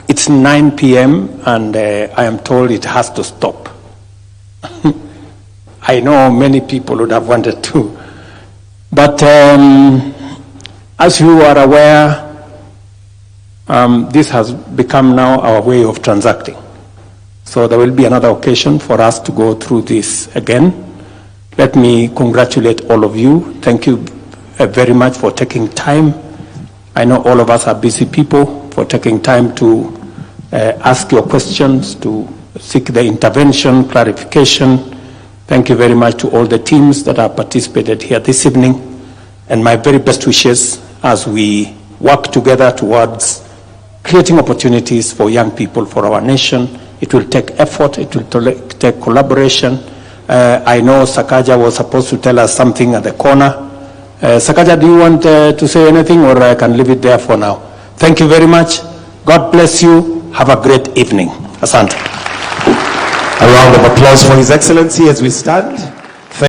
it's 9 p.m. and I am told it has to stop. I know many people would have wanted to, but as you are aware, this has become now our way of transacting. So there will be another occasion for us to go through this again. Let me congratulate all of you. Thank you very much for taking time. I know all of us are busy people, for taking time to ask your questions, to seek the intervention, clarification. Thank you very much to all the teams that have participated here this evening. And my very best wishes as we work together towards creating opportunities for young people, for our nation. It will take effort, it will take collaboration. I know Sakaja was supposed to tell us something at the corner. Sakaja, do you want to say anything, or I can leave it there for now? Thank you very much. God bless you. Have a great evening. Asante. A round of applause for His Excellency as we stand.